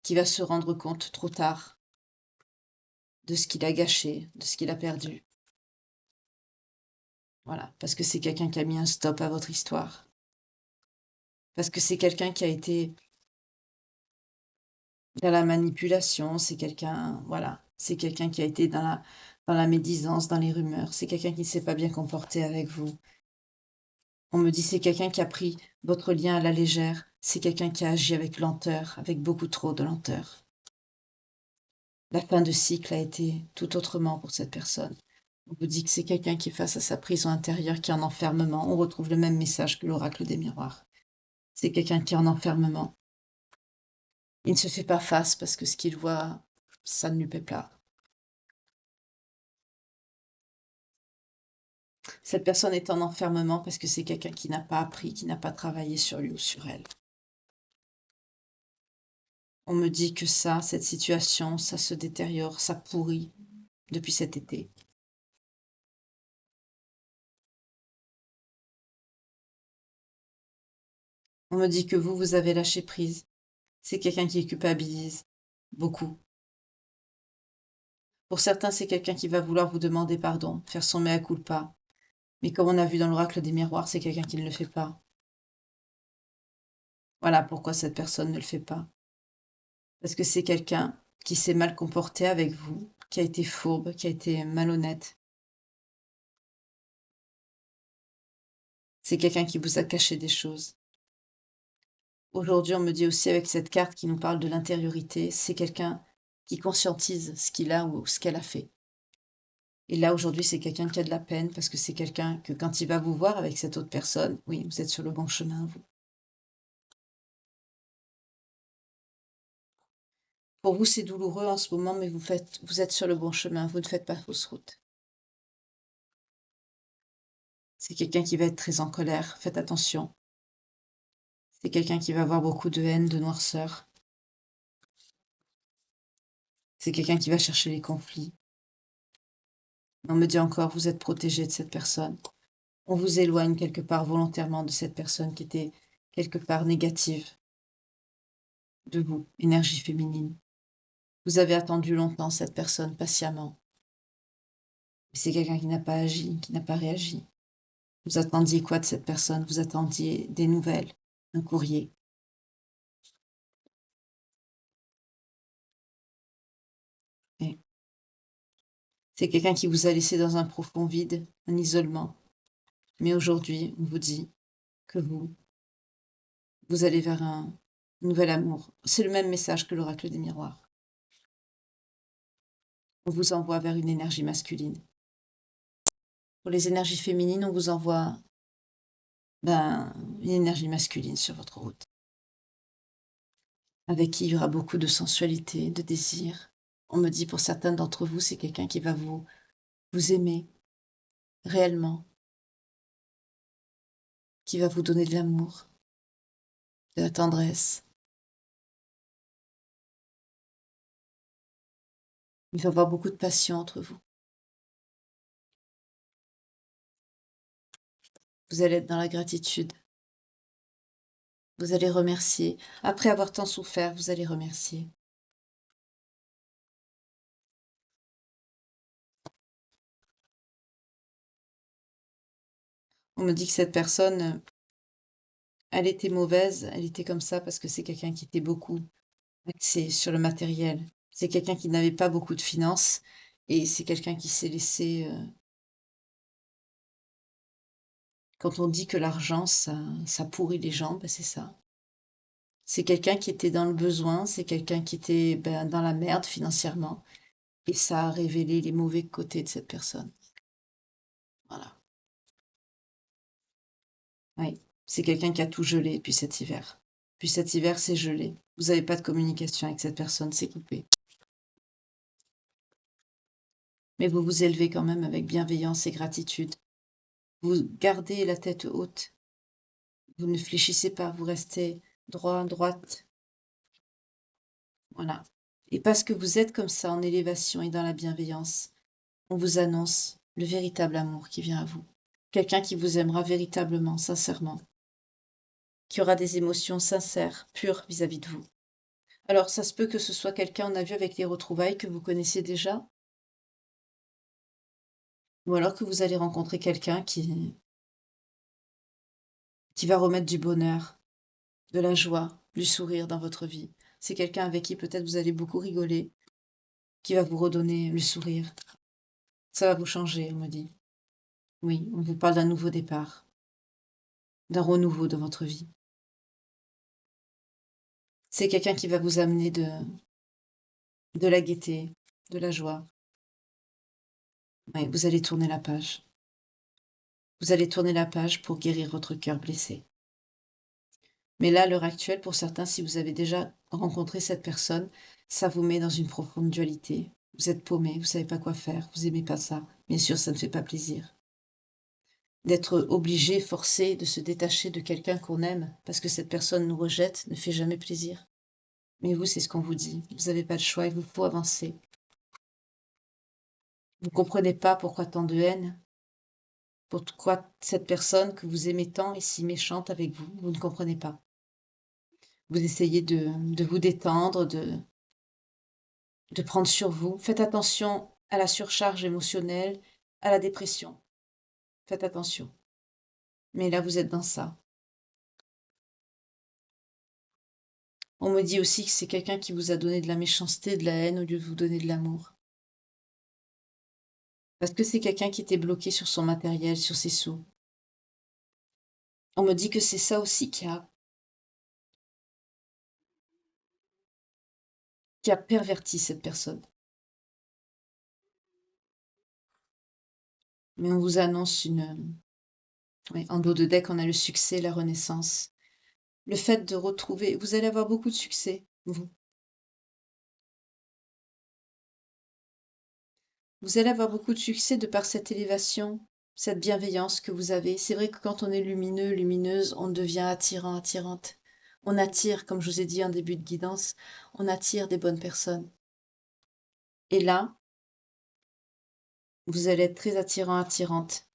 qui va se rendre compte trop tard de ce qu'il a gâché, de ce qu'il a perdu. Voilà, parce que c'est quelqu'un qui a mis un stop à votre histoire. Parce que c'est quelqu'un qui a été dans la manipulation, c'est quelqu'un, voilà, c'est quelqu'un qui a été dans la médisance, dans les rumeurs, c'est quelqu'un qui ne s'est pas bien comporté avec vous. On me dit c'est quelqu'un qui a pris votre lien à la légère, c'est quelqu'un qui a agi avec lenteur, avec beaucoup trop de lenteur. La fin de cycle a été tout autrement pour cette personne. On vous dit que c'est quelqu'un qui est face à sa prison intérieure, qui est en enfermement. On retrouve le même message que l'oracle des miroirs. C'est quelqu'un qui est en enfermement. Il ne se fait pas face parce que ce qu'il voit, ça ne lui plaît pas. Cette personne est en enfermement parce que c'est quelqu'un qui n'a pas appris, qui n'a pas travaillé sur lui ou sur elle. On me dit que ça, cette situation, ça se détériore, ça pourrit depuis cet été. On me dit que vous avez lâché prise. C'est quelqu'un qui culpabilise beaucoup. Pour certains, c'est quelqu'un qui va vouloir vous demander pardon, faire son mea culpa. Mais comme on a vu dans l'oracle des miroirs, c'est quelqu'un qui ne le fait pas. Voilà pourquoi cette personne ne le fait pas. Parce que c'est quelqu'un qui s'est mal comporté avec vous, qui a été fourbe, qui a été malhonnête. C'est quelqu'un qui vous a caché des choses. Aujourd'hui, on me dit aussi avec cette carte qui nous parle de l'intériorité, c'est quelqu'un qui conscientise ce qu'il a ou ce qu'elle a fait. Et là, aujourd'hui, c'est quelqu'un qui a de la peine parce que c'est quelqu'un que quand il va vous voir avec cette autre personne, oui, vous êtes sur le bon chemin, vous. Pour vous, c'est douloureux en ce moment, mais vous êtes sur le bon chemin, vous ne faites pas fausse route. C'est quelqu'un qui va être très en colère, faites attention. C'est quelqu'un qui va avoir beaucoup de haine, de noirceur. C'est quelqu'un qui va chercher les conflits. On me dit encore, vous êtes protégé de cette personne. On vous éloigne quelque part volontairement de cette personne qui était quelque part négative de vous, énergie féminine. Vous avez attendu longtemps cette personne patiemment. Mais c'est quelqu'un qui n'a pas agi, qui n'a pas réagi. Vous attendiez quoi de cette personne? Vous attendiez des nouvelles, un courrier. Et c'est quelqu'un qui vous a laissé dans un profond vide, un isolement. Mais aujourd'hui, on vous dit que vous allez vers un nouvel amour. C'est le même message que l'oracle des miroirs. On vous envoie vers une énergie masculine. Pour les énergies féminines, on vous envoie une énergie masculine sur votre route, avec qui il y aura beaucoup de sensualité, de désir. On me dit pour certains d'entre vous, c'est quelqu'un qui va vous aimer réellement, qui va vous donner de l'amour, de la tendresse. Il va y avoir beaucoup de passion entre vous. Vous allez être dans la gratitude. Vous allez remercier. Après avoir tant souffert, vous allez remercier. On me dit que cette personne, elle était mauvaise, elle était comme ça parce que c'est quelqu'un qui était beaucoup axé sur le matériel. C'est quelqu'un qui n'avait pas beaucoup de finances et c'est quelqu'un qui s'est laissé. Quand on dit que l'argent, ça pourrit les gens, ben c'est ça. C'est quelqu'un qui était dans le besoin, c'est quelqu'un qui était dans la merde financièrement et ça a révélé les mauvais côtés de cette personne. Voilà. Oui, c'est quelqu'un qui a tout gelé depuis cet hiver. Puis cet hiver, c'est gelé. Vous n'avez pas de communication avec cette personne, c'est coupé. Mais vous vous élevez quand même avec bienveillance et gratitude. Vous gardez la tête haute. Vous ne fléchissez pas, vous restez droit, droite. Voilà. Et parce que vous êtes comme ça en élévation et dans la bienveillance, on vous annonce le véritable amour qui vient à vous. Quelqu'un qui vous aimera véritablement, sincèrement, qui aura des émotions sincères, pures vis-à-vis de vous. Alors, ça se peut que ce soit quelqu'un, on a vu avec les retrouvailles, que vous connaissiez déjà, ou alors que vous allez rencontrer quelqu'un qui va remettre du bonheur, de la joie, du sourire dans votre vie. C'est quelqu'un avec qui peut-être vous allez beaucoup rigoler, qui va vous redonner le sourire. Ça va vous changer, on me dit. Oui, on vous parle d'un nouveau départ, d'un renouveau dans votre vie. C'est quelqu'un qui va vous amener de la gaieté, de la joie. Oui, vous allez tourner la page. Vous allez tourner la page pour guérir votre cœur blessé. Mais là, à l'heure actuelle, pour certains, si vous avez déjà rencontré cette personne, ça vous met dans une profonde dualité. Vous êtes paumé, vous ne savez pas quoi faire, vous n'aimez pas ça. Bien sûr, ça ne fait pas plaisir. D'être obligé, forcé de se détacher de quelqu'un qu'on aime parce que cette personne nous rejette ne fait jamais plaisir. Mais vous, c'est ce qu'on vous dit. Vous n'avez pas le choix, il vous faut avancer. Vous ne comprenez pas pourquoi tant de haine, pourquoi cette personne que vous aimez tant est si méchante avec vous. Vous ne comprenez pas. Vous essayez de vous détendre, de prendre sur vous. Faites attention à la surcharge émotionnelle, à la dépression. Faites attention. Mais là, vous êtes dans ça. On me dit aussi que c'est quelqu'un qui vous a donné de la méchanceté, de la haine au lieu de vous donner de l'amour. Parce que c'est quelqu'un qui était bloqué sur son matériel, sur ses sous. On me dit que c'est ça aussi qui a perverti cette personne. Mais on vous annonce ouais, en dos de deck, on a le succès, la renaissance. Le fait de retrouver, vous allez avoir beaucoup de succès, vous. Vous allez avoir beaucoup de succès de par cette élévation, cette bienveillance que vous avez. C'est vrai que quand on est lumineux, lumineuse, on devient attirant, attirante. On attire, comme je vous ai dit en début de guidance, on attire des bonnes personnes. Et là, vous allez être très attirant, attirante.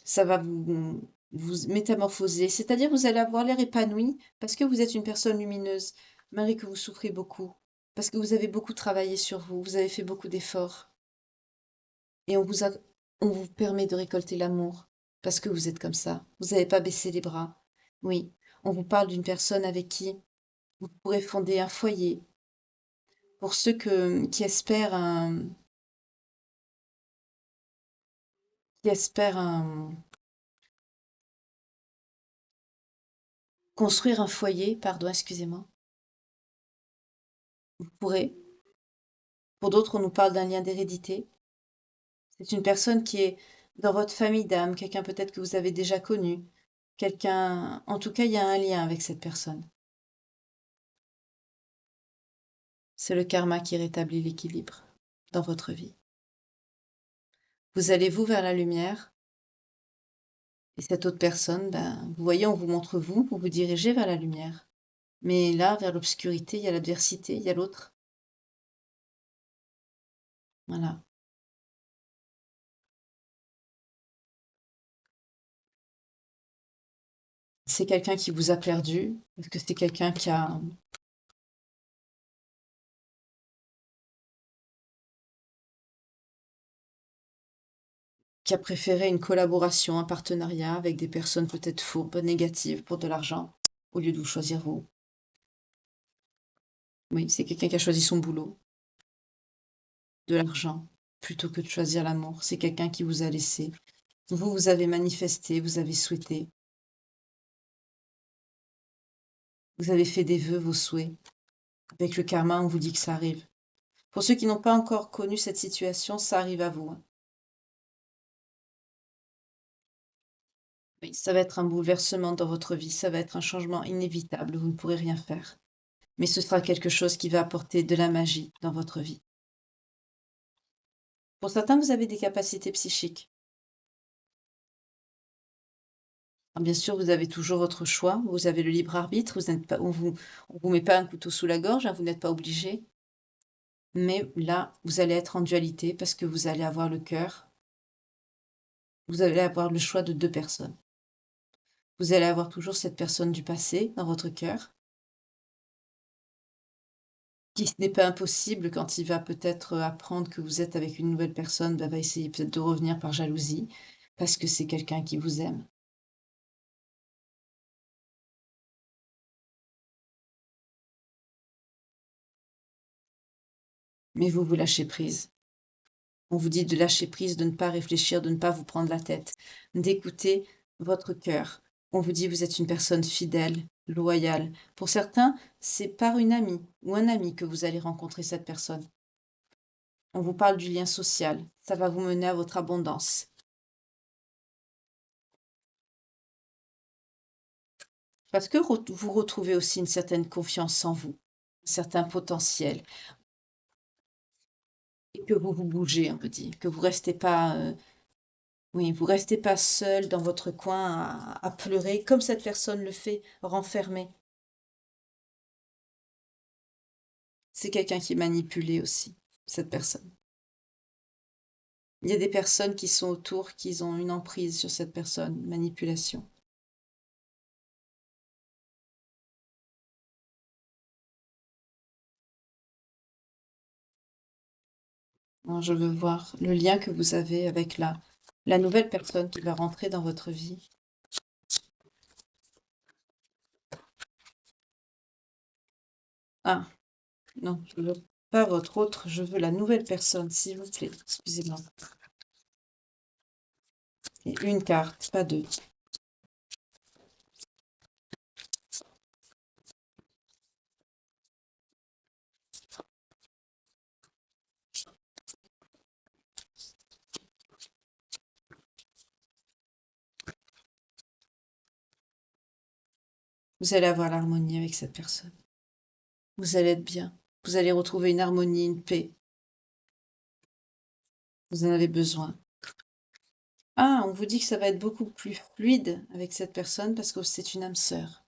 Ça va vous métamorphoser, c'est-à-dire vous allez avoir l'air épanoui parce que vous êtes une personne lumineuse, malgré que vous souffrez beaucoup, parce que vous avez beaucoup travaillé sur vous, vous avez fait beaucoup d'efforts. Et on vous permet de récolter l'amour parce que vous êtes comme ça. Vous n'avez pas baissé les bras. Oui, on vous parle d'une personne avec qui vous pourrez fonder un foyer. Pour ceux qui espèrent qui espèrent construire un foyer, pardon, excusez-moi, vous pourrez. Pour d'autres, on nous parle d'un lien d'hérédité. C'est une personne qui est dans votre famille d'âme, quelqu'un peut-être que vous avez déjà connu, quelqu'un, en tout cas, il y a un lien avec cette personne. C'est le karma qui rétablit l'équilibre dans votre vie. Vous allez vous vers la lumière et cette autre personne, ben, vous voyez, on vous montre vous, vous vous dirigez vers la lumière. Mais là, vers l'obscurité, il y a l'adversité, il y a l'autre. Voilà. C'est quelqu'un qui vous a perdu, parce que c'est quelqu'un qui a préféré une collaboration, un partenariat avec des personnes peut-être fourbes, négatives pour de l'argent, au lieu de vous choisir vous. Oui, c'est quelqu'un qui a choisi son boulot, de l'argent, plutôt que de choisir l'amour. C'est quelqu'un qui vous a laissé. Vous, vous avez manifesté, vous avez souhaité, vous avez fait des vœux, vos souhaits. Avec le karma, on vous dit que ça arrive. Pour ceux qui n'ont pas encore connu cette situation, ça arrive à vous, hein. Oui, ça va être un bouleversement dans votre vie, ça va être un changement inévitable, vous ne pourrez rien faire. Mais ce sera quelque chose qui va apporter de la magie dans votre vie. Pour certains, vous avez des capacités psychiques. Alors, bien sûr, vous avez toujours votre choix, vous avez le libre arbitre, vous n'êtes pas, on vous met pas un couteau sous la gorge, hein, vous n'êtes pas obligé. Mais là, vous allez être en dualité parce que vous allez avoir le cœur, vous allez avoir le choix de deux personnes. Vous allez avoir toujours cette personne du passé dans votre cœur, qui ce n'est pas impossible quand il va peut-être apprendre que vous êtes avec une nouvelle personne, bah, va essayer peut-être de revenir par jalousie, parce que c'est quelqu'un qui vous aime. Mais vous vous lâchez prise. On vous dit de lâcher prise, de ne pas réfléchir, de ne pas vous prendre la tête, d'écouter votre cœur. On vous dit vous êtes une personne fidèle, loyale. Pour certains, c'est par une amie ou un ami que vous allez rencontrer cette personne. On vous parle du lien social. Ça va vous mener à votre abondance. Parce que vous retrouvez aussi une certaine confiance en vous, un certain potentiel, et que vous vous bougez, on peut dire, que vous restez pas, oui, vous restez pas seul dans votre coin à pleurer comme cette personne le fait, renfermé. C'est quelqu'un qui est manipulé aussi, cette personne. Il y a des personnes qui sont autour, qui ont une emprise sur cette personne, manipulation. Alors, je veux voir le lien que vous avez avec la nouvelle personne qui va rentrer dans votre vie. Ah, non, je veux Pas votre autre, je veux la nouvelle personne, s'il vous plaît. Excusez-moi. Et une carte, pas deux. Vous allez avoir l'harmonie avec cette personne. Vous allez être bien. Vous allez retrouver une harmonie, une paix. Vous en avez besoin. Ah, on vous dit que ça va être beaucoup plus fluide avec cette personne parce que c'est une âme sœur.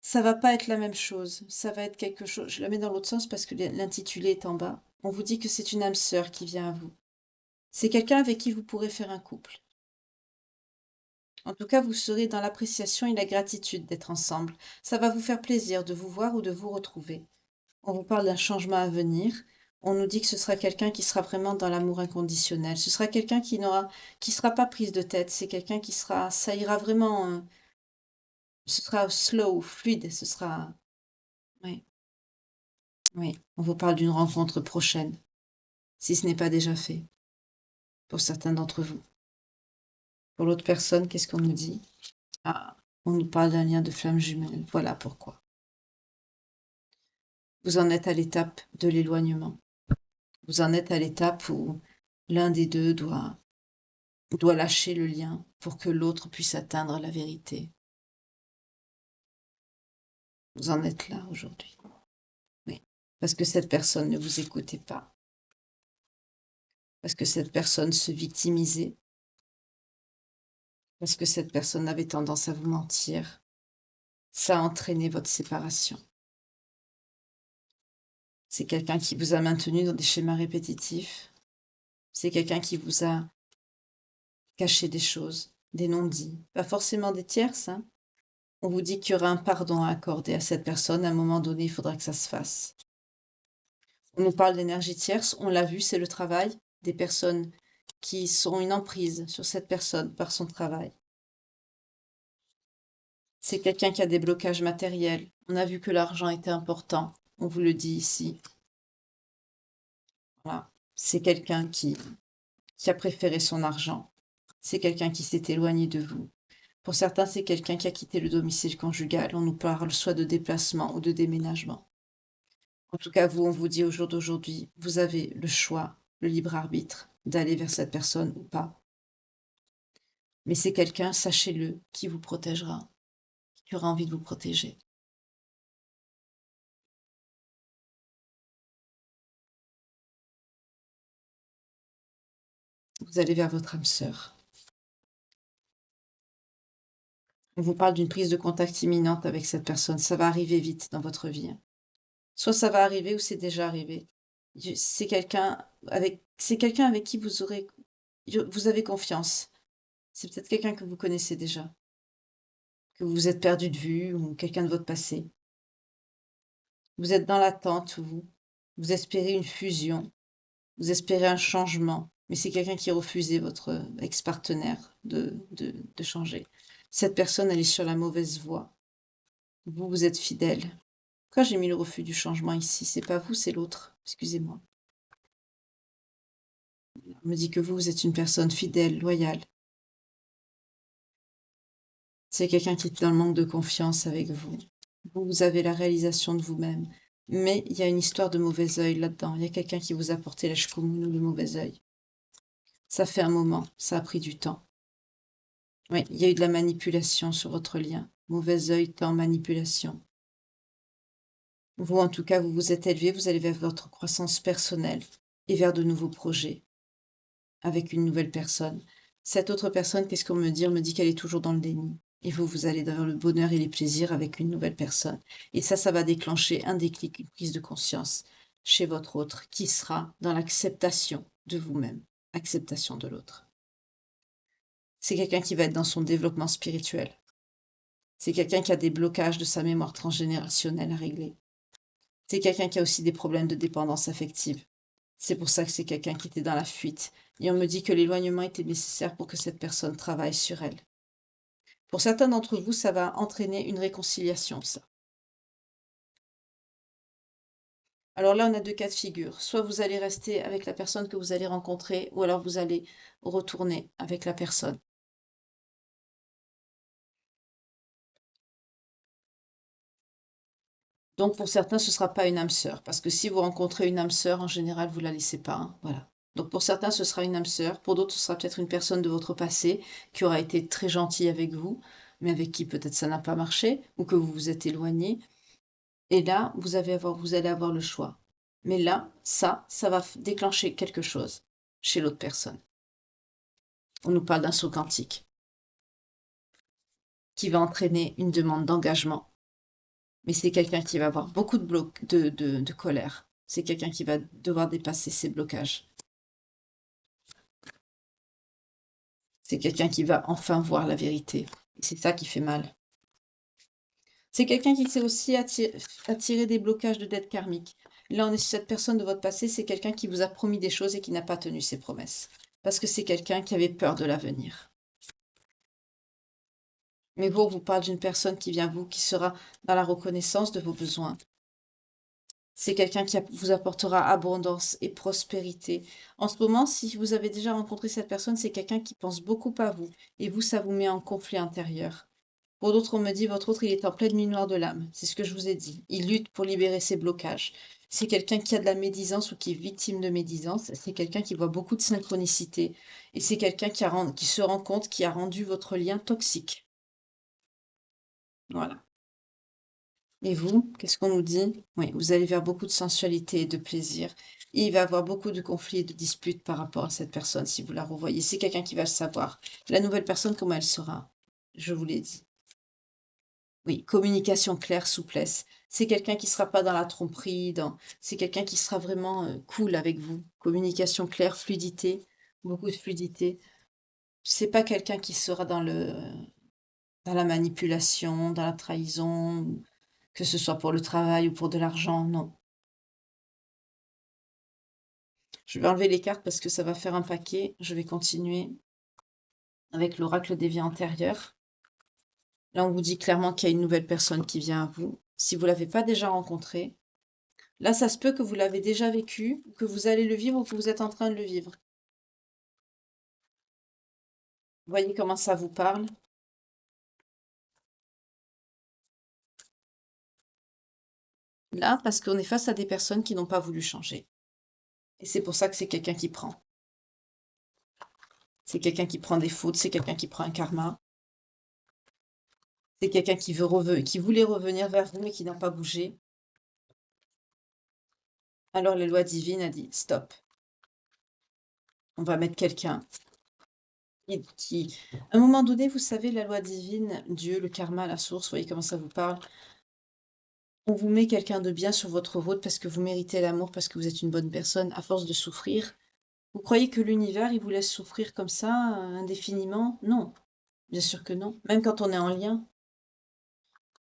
Ça va pas être la même chose. Ça va être quelque chose. Je la mets dans l'autre sens parce que l'intitulé est en bas. On vous dit que c'est une âme sœur qui vient à vous. C'est quelqu'un avec qui vous pourrez faire un couple. En tout cas, vous serez dans l'appréciation et la gratitude d'être ensemble. Ça va vous faire plaisir de vous voir ou de vous retrouver. On vous parle d'un changement à venir. On nous dit que ce sera quelqu'un qui sera vraiment dans l'amour inconditionnel. Ce sera quelqu'un qui sera pas prise de tête. C'est quelqu'un qui sera, ça ira vraiment, ce sera slow, fluide. Ce sera, oui, oui. On vous parle d'une rencontre prochaine, si ce n'est pas déjà fait, pour certains d'entre vous. Pour l'autre personne, qu'est-ce qu'on nous dit? Ah, on nous parle d'un lien de flamme jumelle. Voilà pourquoi. Vous en êtes à l'étape de l'éloignement. Vous en êtes à l'étape où l'un des deux doit lâcher le lien pour que l'autre puisse atteindre la vérité. Vous en êtes là aujourd'hui. Oui. Parce que cette personne ne vous écoutait pas. Parce que cette personne se victimisait. Parce que cette personne avait tendance à vous mentir. Ça a entraîné votre séparation. C'est quelqu'un qui vous a maintenu dans des schémas répétitifs. C'est quelqu'un qui vous a caché des choses, des non-dits. Pas forcément des tierces, hein. On vous dit qu'il y aura un pardon à accorder à cette personne. À un moment donné, il faudra que ça se fasse. On nous parle d'énergie tierce. On l'a vu, c'est le travail des personnes qui sont une emprise sur cette personne par son travail. C'est quelqu'un qui a des blocages matériels. On a vu que l'argent était important. On vous le dit ici. Voilà. C'est quelqu'un qui a préféré son argent. C'est quelqu'un qui s'est éloigné de vous. Pour certains, c'est quelqu'un qui a quitté le domicile conjugal. On nous parle soit de déplacement ou de déménagement. En tout cas, vous, on vous dit au jour d'aujourd'hui, vous avez le choix, le libre arbitre d'aller vers cette personne ou pas. Mais c'est quelqu'un, sachez-le, qui vous protégera, qui aura envie de vous protéger. Vous allez vers votre âme sœur. On vous parle d'une prise de contact imminente avec cette personne. Ça va arriver vite dans votre vie, hein. Soit ça va arriver ou c'est déjà arrivé. C'est quelqu'un avec qui vous avez confiance. C'est peut-être quelqu'un que vous connaissez déjà, que vous vous êtes perdu de vue ou quelqu'un de votre passé. Vous êtes dans l'attente, vous espérez une fusion, vous espérez un changement, mais c'est quelqu'un qui a refusé votre ex-partenaire de changer. Cette personne, elle est sur la mauvaise voie. Vous, vous êtes fidèle. Pourquoi j'ai mis le refus du changement ici? C'est pas vous, c'est l'autre. Excusez-moi. On me dit que vous êtes une personne fidèle, loyale. C'est quelqu'un qui est dans le manque de confiance avec vous. Vous avez la réalisation de vous-même. Mais il y a une histoire de mauvais œil là-dedans. Il y a quelqu'un qui vous a porté la shkumun ou le mauvais œil. Ça fait un moment, ça a pris du temps. Oui, il y a eu de la manipulation sur votre lien. Mauvais œil, temps, manipulation. Vous, en tout cas, vous vous êtes élevé, vous allez vers votre croissance personnelle et vers de nouveaux projets avec une nouvelle personne. Cette autre personne, qu'est-ce qu'on me dit? On me dit qu'elle est toujours dans le déni. Et vous, vous allez dans le bonheur et les plaisirs avec une nouvelle personne. Et ça va déclencher un déclic, une prise de conscience chez votre autre qui sera dans l'acceptation de vous-même, acceptation de l'autre. C'est quelqu'un qui va être dans son développement spirituel. C'est quelqu'un qui a des blocages de sa mémoire transgénérationnelle à régler. C'est quelqu'un qui a aussi des problèmes de dépendance affective. C'est pour ça que c'est quelqu'un qui était dans la fuite. Et on me dit que l'éloignement était nécessaire pour que cette personne travaille sur elle. Pour certains d'entre vous, ça va entraîner une réconciliation, ça. Alors là, on a deux cas de figure. Soit vous allez rester avec la personne que vous allez rencontrer, ou alors vous allez retourner avec la personne. Donc pour certains, ce ne sera pas une âme sœur, parce que si vous rencontrez une âme sœur, en général, vous la laissez pas, hein, voilà. Donc pour certains, ce sera une âme sœur, pour d'autres, ce sera peut-être une personne de votre passé qui aura été très gentille avec vous, mais avec qui peut-être ça n'a pas marché, ou que vous vous êtes éloigné. Et là, vous allez avoir le choix. Mais là, ça va déclencher quelque chose chez l'autre personne. On nous parle d'un saut quantique qui va entraîner une demande d'engagement. Mais c'est quelqu'un qui va avoir beaucoup de de colère. C'est quelqu'un qui va devoir dépasser ses blocages. C'est quelqu'un qui va enfin voir la vérité. Et c'est ça qui fait mal. C'est quelqu'un qui sait aussi attirer des blocages de dettes karmiques. Là, on est sur cette personne de votre passé, c'est quelqu'un qui vous a promis des choses et qui n'a pas tenu ses promesses. Parce que c'est quelqu'un qui avait peur de l'avenir. Mais vous, on vous parle d'une personne qui vient vous, qui sera dans la reconnaissance de vos besoins. C'est quelqu'un qui vous apportera abondance et prospérité. En ce moment, si vous avez déjà rencontré cette personne, c'est quelqu'un qui pense beaucoup à vous. Et vous, ça vous met en conflit intérieur. Pour d'autres, on me dit, votre autre, il est en pleine nuit noire de l'âme. C'est ce que je vous ai dit. Il lutte pour libérer ses blocages. C'est quelqu'un qui a de la médisance ou qui est victime de médisance. C'est quelqu'un qui voit beaucoup de synchronicité. Et c'est quelqu'un qui se rend compte qui a rendu votre lien toxique. Voilà. Et vous, qu'est-ce qu'on nous dit? Oui, vous allez vers beaucoup de sensualité et de plaisir. Et il va y avoir beaucoup de conflits et de disputes par rapport à cette personne si vous la revoyez. C'est quelqu'un qui va le savoir. La nouvelle personne, comment elle sera? Je vous l'ai dit. Oui, communication claire, souplesse. C'est quelqu'un qui sera pas dans la tromperie, c'est quelqu'un qui sera vraiment cool avec vous. Communication claire, fluidité, beaucoup de fluidité. C'est pas quelqu'un qui sera dans la manipulation, dans la trahison, que ce soit pour le travail ou pour de l'argent, non. Je vais enlever les cartes parce que ça va faire un paquet. Je vais continuer avec l'oracle des vies antérieures. Là, on vous dit clairement qu'il y a une nouvelle personne qui vient à vous. Si vous ne l'avez pas déjà rencontrée, là, ça se peut que vous l'avez déjà vécu, que vous allez le vivre ou que vous êtes en train de le vivre. Voyez comment ça vous parle. Là, parce qu'on est face à des personnes qui n'ont pas voulu changer. Et c'est pour ça que c'est quelqu'un qui prend. C'est quelqu'un qui prend des fautes, c'est quelqu'un qui prend un karma. C'est quelqu'un qui voulait revenir vers vous mais qui n'a pas bougé. Alors les lois divines a dit stop. On va mettre quelqu'un à un moment donné, vous savez, la loi divine, Dieu, le karma, la source, voyez comment ça vous parle. On vous met quelqu'un de bien sur votre route parce que vous méritez l'amour, parce que vous êtes une bonne personne, à force de souffrir. Vous croyez que l'univers, il vous laisse souffrir comme ça, indéfiniment? Non, bien sûr que non. Même quand on est en lien.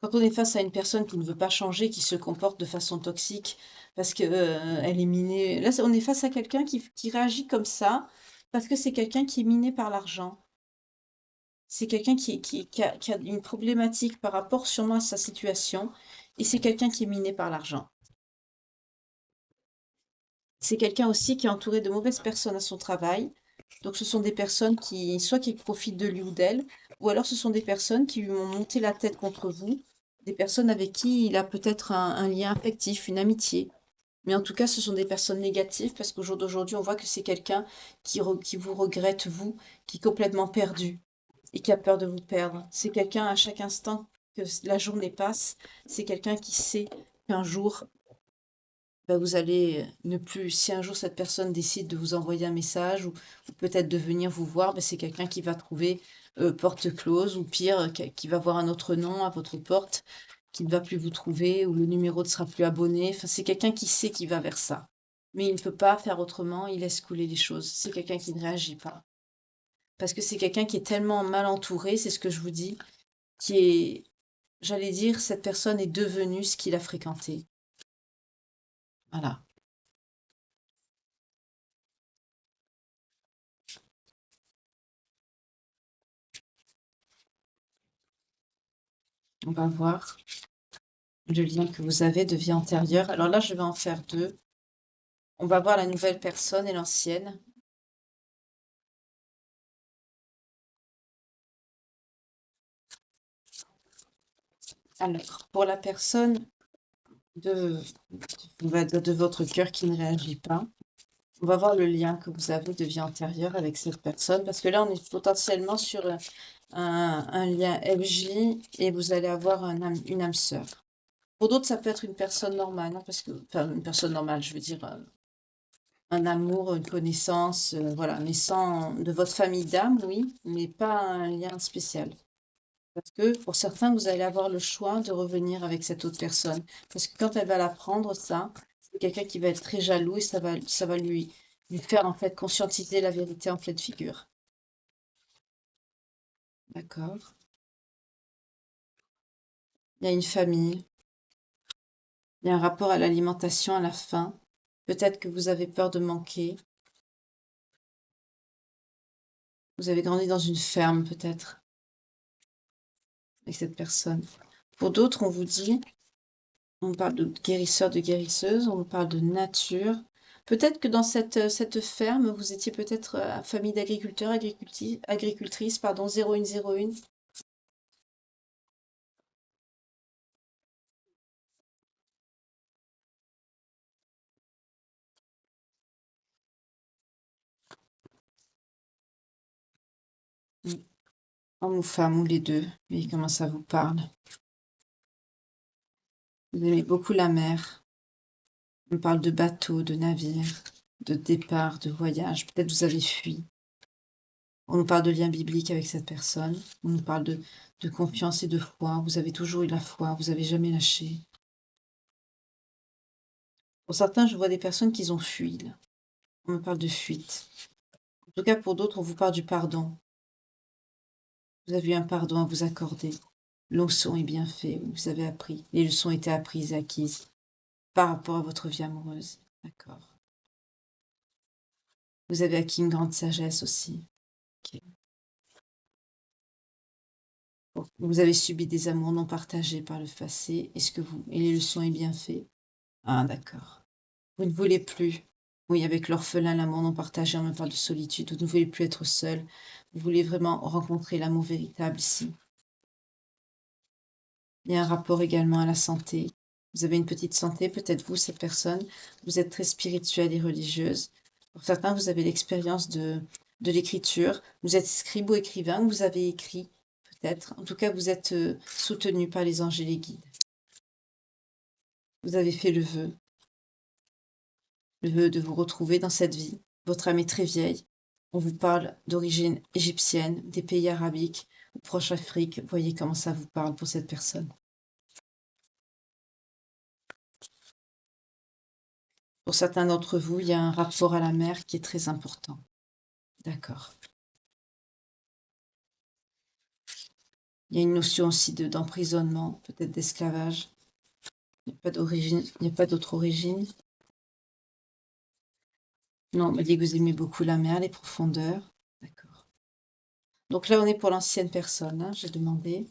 Quand on est face à une personne qui ne veut pas changer, qui se comporte de façon toxique, parce que, elle est minée. Là, on est face à quelqu'un qui réagit comme ça, parce que c'est quelqu'un qui est miné par l'argent. C'est quelqu'un qui a une problématique par rapport sûrement à sa situation, et c'est quelqu'un qui est miné par l'argent. C'est quelqu'un aussi qui est entouré de mauvaises personnes à son travail. Donc ce sont des personnes soit qui profitent de lui ou d'elle, ou alors ce sont des personnes qui lui ont monté la tête contre vous, des personnes avec qui il a peut-être un lien affectif, une amitié. Mais en tout cas, ce sont des personnes négatives parce qu'au jour d'aujourd'hui, on voit que c'est quelqu'un qui vous regrette, vous, qui est complètement perdu et qui a peur de vous perdre. C'est quelqu'un à chaque instant que la journée passe, c'est quelqu'un qui sait qu'un jour, ben, vous allez ne plus, si un jour cette personne décide de vous envoyer un message ou peut-être de venir vous voir, ben, c'est quelqu'un qui va trouver porte close ou pire, qui va voir un autre nom à votre porte, qui ne va plus vous trouver ou le numéro ne sera plus abonné. Enfin, c'est quelqu'un qui sait qu'il va vers ça. Mais il ne peut pas faire autrement, il laisse couler les choses. C'est quelqu'un qui ne réagit pas. Parce que c'est quelqu'un qui est tellement mal entouré, c'est ce que je vous dis, qui est, j'allais dire, cette personne est devenue ce qu'il a fréquenté. Voilà. On va voir. le lien que vous avez de vie antérieure. Alors là, je vais en faire deux. On va voir la nouvelle personne et l'ancienne. Alors, pour la personne de, on va dire de votre cœur qui ne réagit pas, on va voir le lien que vous avez de vie antérieure avec cette personne, parce que là, on est potentiellement sur un lien FJ et vous allez avoir une âme sœur. Pour d'autres, ça peut être une personne normale, hein, parce que, enfin, une personne normale, je veux dire, un amour, une connaissance, voilà, mais sans de votre famille d'âme, oui, mais pas un lien spécial. Parce que pour certains, vous allez avoir le choix de revenir avec cette autre personne. Parce que quand elle va l'apprendre, ça, c'est quelqu'un qui va être très jaloux et ça va lui faire en fait conscientiser la vérité en pleine figure. D'accord? Il y a une famille, il y a un rapport à l'alimentation, à la faim. Peut-être que vous avez peur de manquer. Vous avez grandi dans une ferme, peut-être, avec cette personne. Pour d'autres, on vous dit, on parle de guérisseur, de guérisseuse, on parle de nature. Peut-être que dans cette ferme, vous étiez peut-être famille d'agriculteurs, agricultrices, pardon, 0101. Mm. Homme ou femme, ou les deux. Oui, comment ça vous parle? Vous aimez beaucoup la mer. On parle de bateau, de navire, de départ, de voyage. Peut-être vous avez fui. On nous parle de lien biblique avec cette personne. On nous parle de confiance et de foi. Vous avez toujours eu la foi, vous avez jamais lâché. Pour certains, je vois des personnes qui ont fui, là. On me parle de fuite. En tout cas, pour d'autres, on vous parle du pardon. Vous avez eu un pardon à vous accorder. Le leçon est bien fait, vous avez appris. Les leçons étaient apprises et acquises par rapport à votre vie amoureuse. D'accord. Vous avez acquis une grande sagesse aussi. Ok. Bon. Vous avez subi des amours non partagés par le passé. Et les leçons est bien fait? Ah, d'accord. Vous ne voulez plus. Oui, avec l'orphelin, l'amour non partagé, on me parle de solitude. Vous ne voulez plus être seul. Vous voulez vraiment rencontrer l'amour véritable ici. Il y a un rapport également à la santé. Vous avez une petite santé, peut-être vous, cette personne. Vous êtes très spirituelle et religieuse. Pour certains, vous avez l'expérience de l'écriture. Vous êtes scribe ou écrivain, vous avez écrit, peut-être. En tout cas, vous êtes soutenu par les anges et les guides. Vous avez fait le vœu de vous retrouver dans cette vie. Votre âme est très vieille. On vous parle d'origine égyptienne, des pays arabiques, ou proche Afrique. Voyez comment ça vous parle pour cette personne. Pour certains d'entre vous, il y a un rapport à la mer qui est très important. D'accord. Il y a une notion aussi d'emprisonnement, peut-être d'esclavage. Il n'y a pas d'origine, il n'y a pas d'autre origine. Non, on m'a dit que vous aimez beaucoup la mer, les profondeurs. D'accord. Donc là, on est pour l'ancienne personne, hein, j'ai demandé.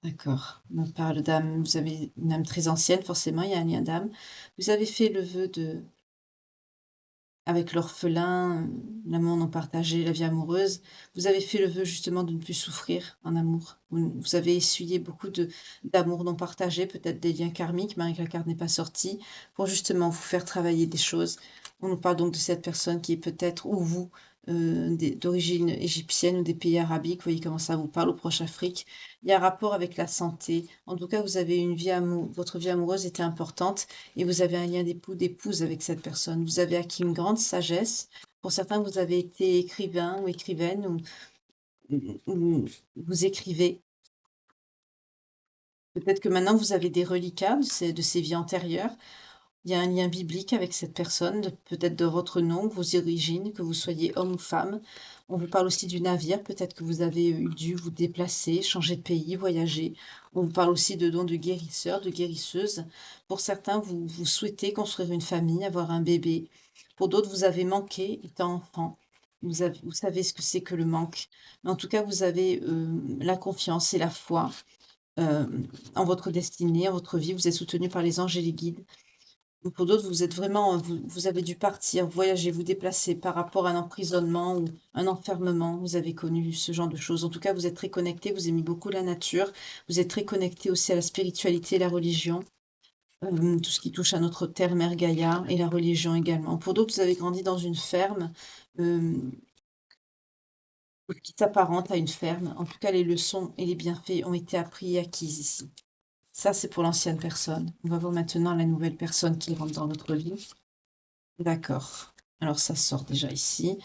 D'accord. On parle d'âme. Vous avez une âme très ancienne, forcément, il y a un lien d'âme. Vous avez fait le vœu avec l'orphelin, l'amour non partagé, la vie amoureuse, vous avez fait le vœu justement de ne plus souffrir en amour. Vous avez essuyé beaucoup d'amour non partagé, peut-être des liens karmiques, Marie que la carte n'est pas sortie, pour justement vous faire travailler des choses. On nous parle donc de cette personne qui est peut-être, ou vous, d'origine égyptienne ou des pays arabiques, vous voyez comment ça vous parle, au Proche-Afrique. Il y a un rapport avec la santé. En tout cas, vous avez une vie votre vie amoureuse était importante et vous avez un lien d'époux, d'épouse avec cette personne. Vous avez acquis une grande sagesse. Pour certains, vous avez été écrivain ou écrivaine ou vous écrivez. Peut-être que maintenant vous avez des reliquats de ces vies antérieures. Il y a un lien biblique avec cette personne, peut-être de votre nom, vos origines, que vous soyez homme ou femme. On vous parle aussi du navire, peut-être que vous avez dû vous déplacer, changer de pays, voyager. On vous parle aussi de dons de guérisseurs, de guérisseuses. Pour certains, vous souhaitez construire une famille, avoir un bébé. Pour d'autres, vous avez manqué étant enfant. vous savez ce que c'est que le manque. Mais en tout cas, vous avez, la confiance et la foi, en votre destinée, en votre vie. Vous êtes soutenu par les anges et les guides. Ou pour d'autres, vous êtes vraiment, vous avez dû partir, voyager, vous déplacer par rapport à un emprisonnement ou un enfermement. Vous avez connu ce genre de choses. En tout cas, vous êtes très connecté, vous aimez beaucoup la nature, vous êtes très connecté aussi à la spiritualité et la religion, tout ce qui touche à notre terre, Mère Gaïa, et la religion également. Pour d'autres, vous avez grandi dans une ferme, qui s'apparente à une ferme. En tout cas, les leçons et les bienfaits ont été appris et acquis ici. Ça, c'est pour l'ancienne personne. On va voir maintenant la nouvelle personne qui rentre dans notre vie. D'accord. Alors ça sort déjà ici.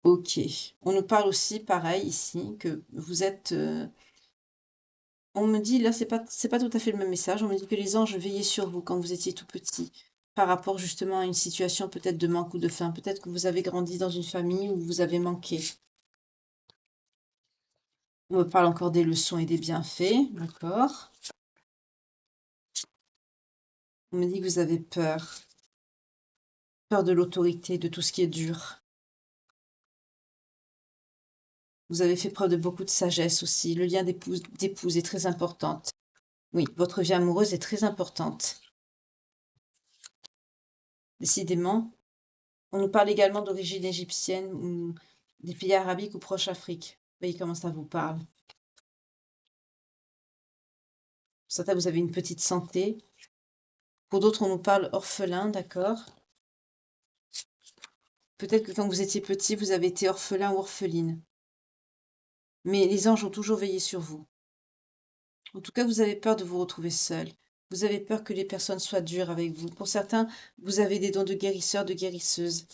OK. On nous parle aussi, pareil ici, que vous êtes, on me dit là, c'est pas tout à fait le même message. On me dit que les anges veillaient sur vous quand vous étiez tout petit, par rapport justement à une situation peut-être de manque ou de faim. Peut-être que vous avez grandi dans une famille où vous avez manqué. On me parle encore des leçons et des bienfaits, d'accord. On me dit que vous avez peur. Peur de l'autorité, de tout ce qui est dur. Vous avez fait preuve de beaucoup de sagesse aussi. Le lien d'épouse est très importante. Oui, votre vie amoureuse est très importante. Décidément, on nous parle également d'origine égyptienne ou des pays arabiques ou proche Afrique. Vous voyez comment ça vous parle. Pour certains, vous avez une petite santé. Pour d'autres, on nous parle orphelin, d'accord. Peut-être que quand vous étiez petit, vous avez été orphelin ou orpheline. Mais les anges ont toujours veillé sur vous. En tout cas, vous avez peur de vous retrouver seul. Vous avez peur que les personnes soient dures avec vous. Pour certains, vous avez des dons de guérisseur, de guérisseuse.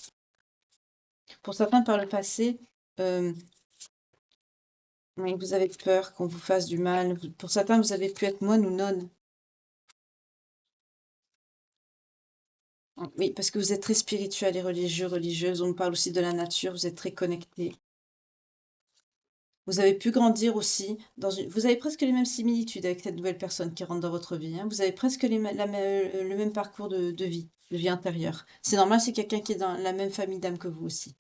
Pour certains, par le passé, euh, oui, vous avez peur qu'on vous fasse du mal. Pour certains, vous avez pu être moine ou nonne. Oui, parce que vous êtes très spirituel et religieux, religieuse. On parle aussi de la nature, vous êtes très connecté. Vous avez pu grandir aussi dans une... Vous avez presque les mêmes similitudes avec cette nouvelle personne qui rentre dans votre vie, hein. Vous avez presque le même parcours de vie, de vie intérieure. C'est normal, c'est quelqu'un qui est dans la même famille d'âme que vous aussi.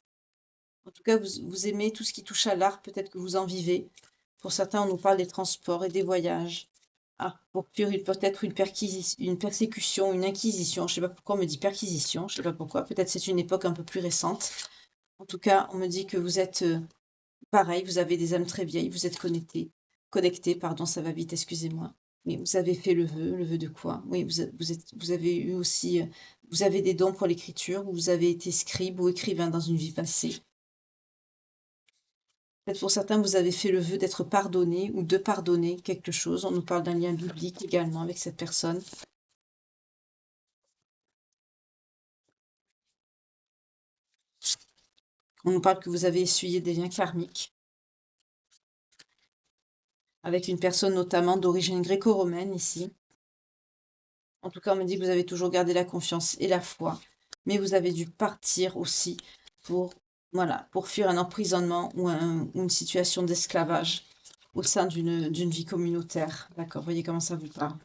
En tout cas, vous aimez tout ce qui touche à l'art, peut-être que vous en vivez. Pour certains, on nous parle des transports et des voyages. Ah, pour fuir peut-être une persécution, une inquisition. Je sais pas pourquoi on me dit perquisition, je sais pas pourquoi. Peut-être c'est une époque un peu plus récente. En tout cas, on me dit que vous êtes pareil, vous avez des âmes très vieilles, vous êtes connectés, pardon, ça va vite, excusez-moi. Mais vous avez fait le vœu de quoi? Oui, vous avez eu aussi, vous avez des dons pour l'écriture, vous avez été scribe ou écrivain dans une vie passée. Peut-être pour certains, vous avez fait le vœu d'être pardonné ou de pardonner quelque chose. On nous parle d'un lien biblique également avec cette personne. On nous parle que vous avez essuyé des liens karmiques avec une personne notamment d'origine gréco-romaine ici. En tout cas, on me dit que vous avez toujours gardé la confiance et la foi, mais vous avez dû partir aussi pour, voilà, pour fuir un emprisonnement ou une situation d'esclavage au sein d'une vie communautaire. D'accord, voyez comment ça vous parle.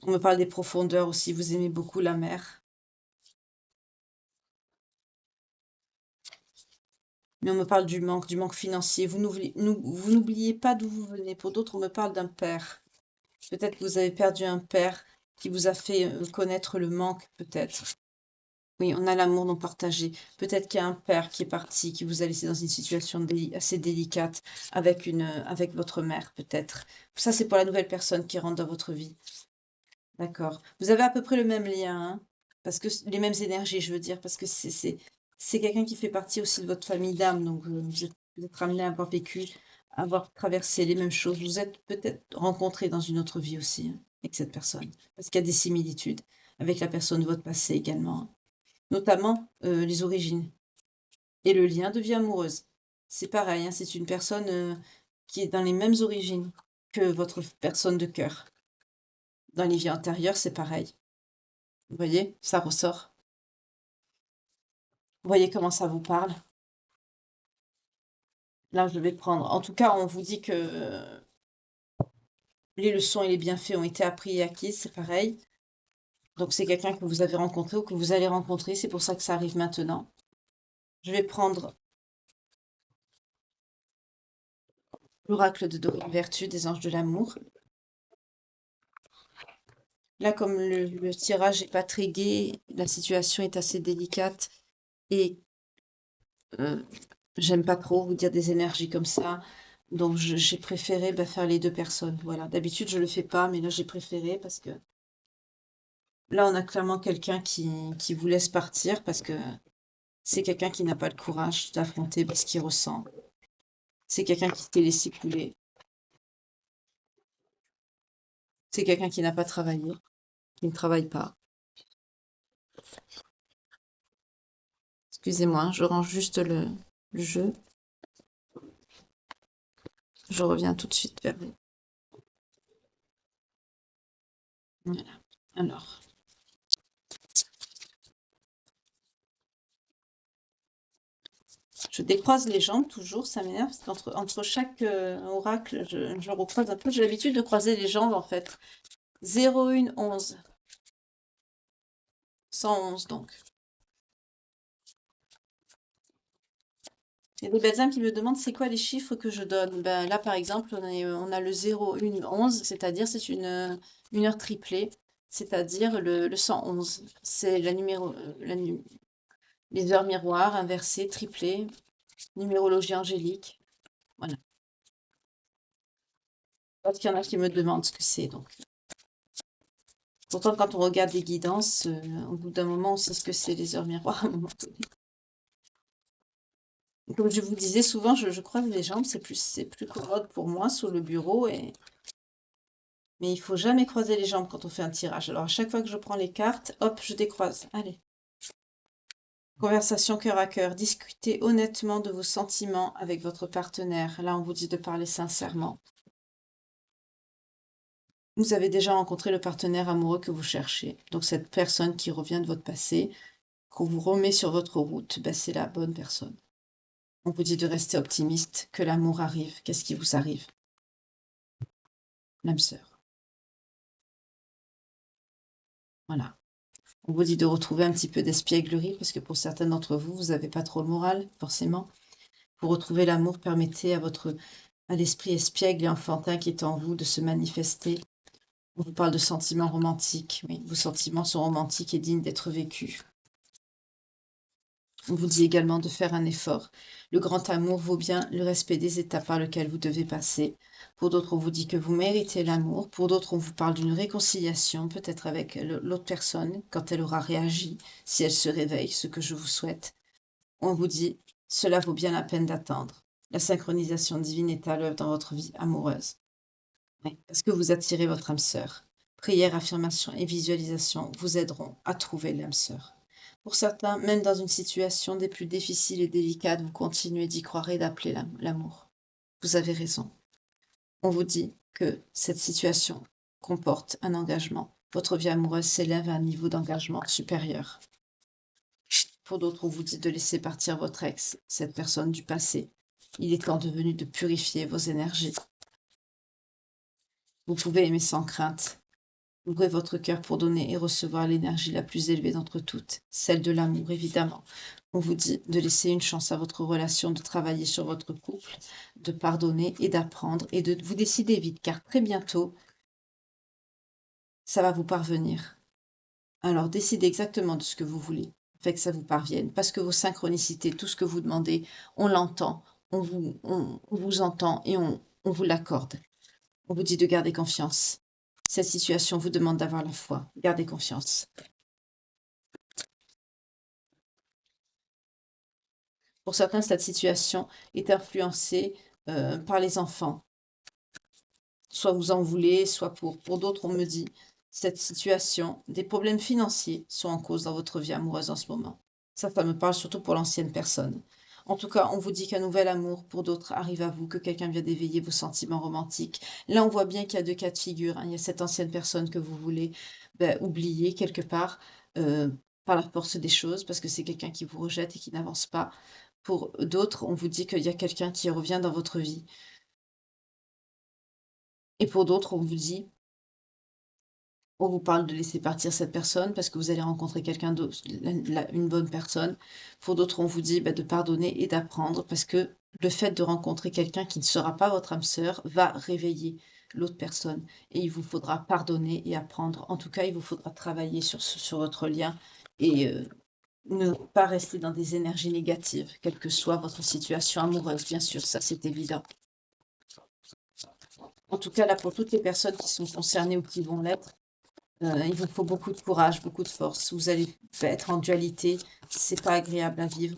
On me parle des profondeurs aussi, vous aimez beaucoup la mer. Mais on me parle du manque financier. Vous n'oubliez pas d'où vous venez. Pour d'autres, on me parle d'un père. Peut-être que vous avez perdu un père qui vous a fait connaître le manque, peut-être. Oui, on a l'amour non partagé. Peut-être qu'il y a un père qui est parti, qui vous a laissé dans une situation assez délicate avec votre mère, peut-être. Ça, c'est pour la nouvelle personne qui rentre dans votre vie. D'accord. Vous avez à peu près le même lien, hein, parce que les mêmes énergies, je veux dire, parce que c'est quelqu'un qui fait partie aussi de votre famille d'âme, donc vous êtes ramené à avoir vécu, à avoir traversé les mêmes choses. Vous êtes peut-être rencontré dans une autre vie aussi, hein, avec cette personne, parce qu'il y a des similitudes avec la personne de votre passé également, hein, notamment les origines et le lien de vie amoureuse. C'est pareil, hein, c'est une personne qui est dans les mêmes origines que votre personne de cœur. Dans les vies antérieures, c'est pareil. Vous voyez, ça ressort. Vous voyez comment ça vous parle? Là, je vais prendre. En tout cas, on vous dit que les leçons et les bienfaits ont été appris et acquis, c'est pareil. Donc c'est quelqu'un que vous avez rencontré ou que vous allez rencontrer, c'est pour ça que ça arrive maintenant. Je vais prendre l'oracle de Dorine Vertu des anges de l'amour. Là, comme le tirage n'est pas très gai, la situation est assez délicate et euh, j'aime pas trop vous dire des énergies comme ça. Donc j'ai préféré faire les deux personnes. Voilà. D'habitude, je le fais pas, mais là, j'ai préféré parce que là, on a clairement quelqu'un qui vous laisse partir parce que c'est quelqu'un qui n'a pas le courage d'affronter ce qu'il ressent. C'est quelqu'un qui s'est laissé couler. C'est quelqu'un qui n'a pas travaillé, qui ne travaille pas. Excusez-moi, je range juste le jeu. Je reviens tout de suite vers vous. Voilà. Alors, je décroise les jambes toujours, ça m'énerve, parce qu'entre chaque oracle, je recroise un peu. J'ai l'habitude de croiser les jambes en fait. 0, 1, 11. 111 donc. Il y a des belles âmes qui me demandent c'est quoi les chiffres que je donne. Ben, là, par exemple, on a le 0, 1, 11, c'est-à-dire c'est une heure triplée, c'est-à-dire le 111. C'est la numéro, les heures miroirs, inversées, triplées, numérologie angélique. Voilà. Parce qu'il y en a qui me demandent ce que c'est. Donc. Pourtant, quand on regarde les guidances, au bout d'un moment, on sait ce que c'est les heures miroirs à un moment donné. Comme je vous disais, souvent, je croise les jambes, c'est plus commode pour moi sur le bureau. Mais il faut jamais croiser les jambes quand on fait un tirage. Alors, à chaque fois que je prends les cartes, hop, je décroise. Allez. Conversation cœur à cœur. Discutez honnêtement de vos sentiments avec votre partenaire. Là, on vous dit de parler sincèrement. Vous avez déjà rencontré le partenaire amoureux que vous cherchez. Donc, cette personne qui revient de votre passé, qu'on vous remet sur votre route, c'est la bonne personne. On vous dit de rester optimiste, que l'amour arrive. Qu'est-ce qui vous arrive? L'âme sœur. Voilà. On vous dit de retrouver un petit peu d'espièglerie, parce que pour certains d'entre vous, vous n'avez pas trop le moral, forcément. Pour retrouver l'amour, permettez à l'esprit espiègle et enfantin qui est en vous de se manifester. On vous parle de sentiments romantiques. Oui, vos sentiments sont romantiques et dignes d'être vécus. On vous dit également de faire un effort. Le grand amour vaut bien le respect des étapes par lesquelles vous devez passer. Pour d'autres, on vous dit que vous méritez l'amour. Pour d'autres, on vous parle d'une réconciliation, peut-être avec l'autre personne, quand elle aura réagi, si elle se réveille, ce que je vous souhaite. On vous dit, cela vaut bien la peine d'attendre. La synchronisation divine est à l'œuvre dans votre vie amoureuse. Oui, parce que vous attirez votre âme sœur. Prière, affirmation et visualisation vous aideront à trouver l'âme sœur. Pour certains, même dans une situation des plus difficiles et délicates, vous continuez d'y croire et d'appeler l'amour. Vous avez raison. On vous dit que cette situation comporte un engagement. Votre vie amoureuse s'élève à un niveau d'engagement supérieur. Pour d'autres, on vous dit de laisser partir votre ex, cette personne du passé. Il est temps devenu de purifier vos énergies. Vous pouvez aimer sans crainte. Ouvrez votre cœur pour donner et recevoir l'énergie la plus élevée d'entre toutes, celle de l'amour, évidemment. On vous dit de laisser une chance à votre relation, de travailler sur votre couple, de pardonner et d'apprendre et de vous décider vite, car très bientôt, ça va vous parvenir. Alors, décidez exactement de ce que vous voulez, fait que ça vous parvienne, parce que vos synchronicités, tout ce que vous demandez, on l'entend, on vous entend et on vous l'accorde. On vous dit de garder confiance. Cette situation vous demande d'avoir la foi. Gardez confiance. Pour certains, cette situation est influencée par les enfants. Soit vous en voulez, soit pour d'autres, on me dit, cette situation, des problèmes financiers sont en cause dans votre vie amoureuse en ce moment. Ça me parle surtout pour l'ancienne personne. En tout cas, on vous dit qu'un nouvel amour pour d'autres arrive à vous, que quelqu'un vient d'éveiller vos sentiments romantiques. Là, on voit bien qu'il y a deux cas de figure, hein. Il y a cette ancienne personne que vous voulez oublier quelque part euh, par la force des choses, parce que c'est quelqu'un qui vous rejette et qui n'avance pas. Pour d'autres, on vous dit qu'il y a quelqu'un qui revient dans votre vie. Et pour d'autres, on vous dit On vous parle de laisser partir cette personne parce que vous allez rencontrer quelqu'un d'autre, une bonne personne. Pour d'autres, on vous dit bah, de pardonner et d'apprendre parce que le fait de rencontrer quelqu'un qui ne sera pas votre âme sœur va réveiller l'autre personne et il vous faudra pardonner et apprendre. En tout cas, il vous faudra travailler sur votre lien et ne pas rester dans des énergies négatives, quelle que soit votre situation amoureuse, bien sûr, ça c'est évident. En tout cas, là, pour toutes les personnes qui sont concernées ou qui vont l'être, il vous faut beaucoup de courage, beaucoup de force. Vous allez être en dualité, c'est pas agréable à vivre.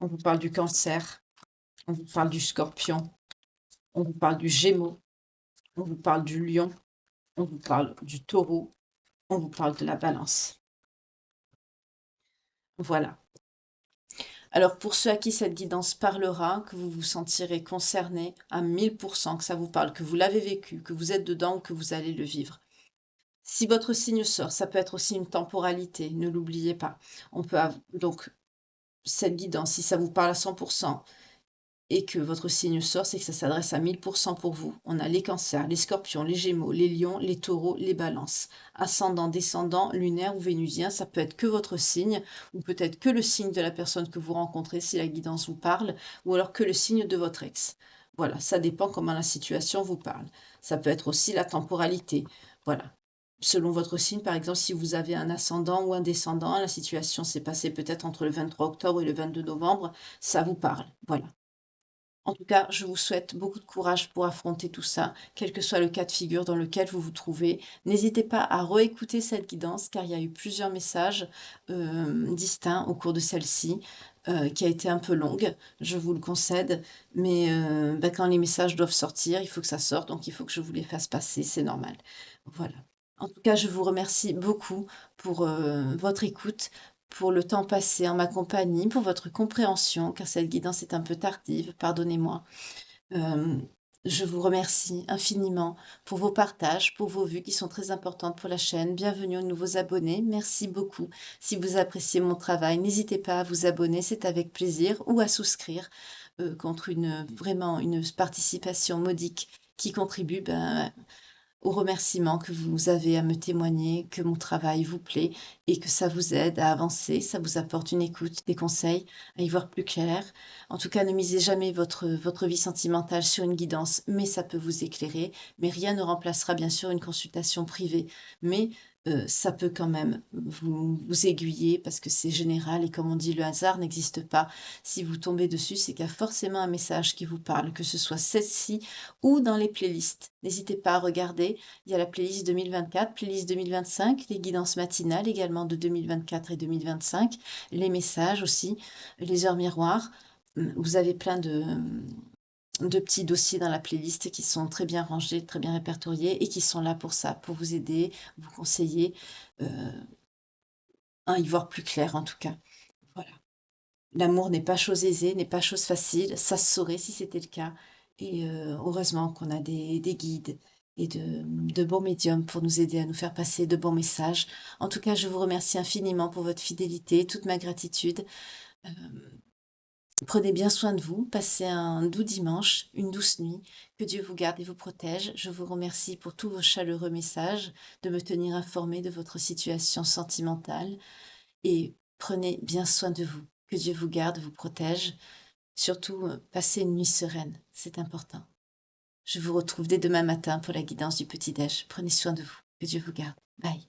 On vous parle du cancer, on vous parle du scorpion, on vous parle du gémeaux, on vous parle du lion, on vous parle du taureau, on vous parle de la balance. Voilà. Alors pour ceux à qui cette guidance parlera, que vous vous sentirez concerné à 1000%, que ça vous parle, que vous l'avez vécu, que vous êtes dedans ou que vous allez le vivre. Si votre signe sort, ça peut être aussi une temporalité, ne l'oubliez pas. On peut donc cette guidance, si ça vous parle à 100% et que votre signe sort, c'est que ça s'adresse à 1000% pour vous. On a les cancers, les scorpions, les gémeaux, les lions, les taureaux, les balances. Ascendant, descendant, lunaire ou vénusien, ça peut être que votre signe ou peut-être que le signe de la personne que vous rencontrez si la guidance vous parle ou alors que le signe de votre ex. Voilà, ça dépend comment la situation vous parle. Ça peut être aussi la temporalité. Voilà. Selon votre signe, par exemple, si vous avez un ascendant ou un descendant, la situation s'est passée peut-être entre le 23 octobre et le 22 novembre, ça vous parle. Voilà. En tout cas, je vous souhaite beaucoup de courage pour affronter tout ça, quel que soit le cas de figure dans lequel vous vous trouvez. N'hésitez pas à réécouter cette guidance car il y a eu plusieurs messages distincts au cours de celle-ci, qui a été un peu longue, je vous le concède, mais bah, quand les messages doivent sortir, il faut que ça sorte, donc il faut que je vous les fasse passer, c'est normal. Voilà. En tout cas, je vous remercie beaucoup pour votre écoute, pour le temps passé en ma compagnie, pour votre compréhension, car cette guidance est un peu tardive, pardonnez-moi. Euh, je vous remercie infiniment pour vos partages, pour vos vues qui sont très importantes pour la chaîne. Bienvenue aux nouveaux abonnés, merci beaucoup. Si vous appréciez mon travail, n'hésitez pas à vous abonner, c'est avec plaisir, ou à souscrire contre vraiment une participation modique qui contribue aux remerciements que vous avez à me témoigner, que mon travail vous plaît et que ça vous aide à avancer, ça vous apporte une écoute, des conseils, à y voir plus clair. En tout cas, ne misez jamais votre vie sentimentale sur une guidance, mais ça peut vous éclairer. Mais rien ne remplacera bien sûr une consultation privée. Mais ça peut quand même vous aiguiller parce que c'est général et comme on dit, le hasard n'existe pas. Si vous tombez dessus, c'est qu'il y a forcément un message qui vous parle, que ce soit celle-ci ou dans les playlists. N'hésitez pas à regarder. Il y a la playlist 2024, playlist 2025, les guidances matinales également de 2024 et 2025, les messages aussi, les heures miroirs. Vous avez plein de petits dossiers dans la playlist qui sont très bien rangés, très bien répertoriés et qui sont là pour ça, pour vous aider, vous conseiller, à y voir plus clair en tout cas. Voilà. L'amour n'est pas chose aisée, n'est pas chose facile, ça se saurait si c'était le cas. Et heureusement qu'on a des guides et de bons médiums pour nous aider à nous faire passer de bons messages. En tout cas, je vous remercie infiniment pour votre fidélité, toute ma gratitude. Euh, Prenez bien soin de vous, passez un doux dimanche, une douce nuit. Que Dieu vous garde et vous protège. Je vous remercie pour tous vos chaleureux messages, de me tenir informé de votre situation sentimentale. Et prenez bien soin de vous. Que Dieu vous garde, vous protège. Surtout, passez une nuit sereine, c'est important. Je vous retrouve dès demain matin pour la guidance du petit-déj. Prenez soin de vous. Que Dieu vous garde. Bye.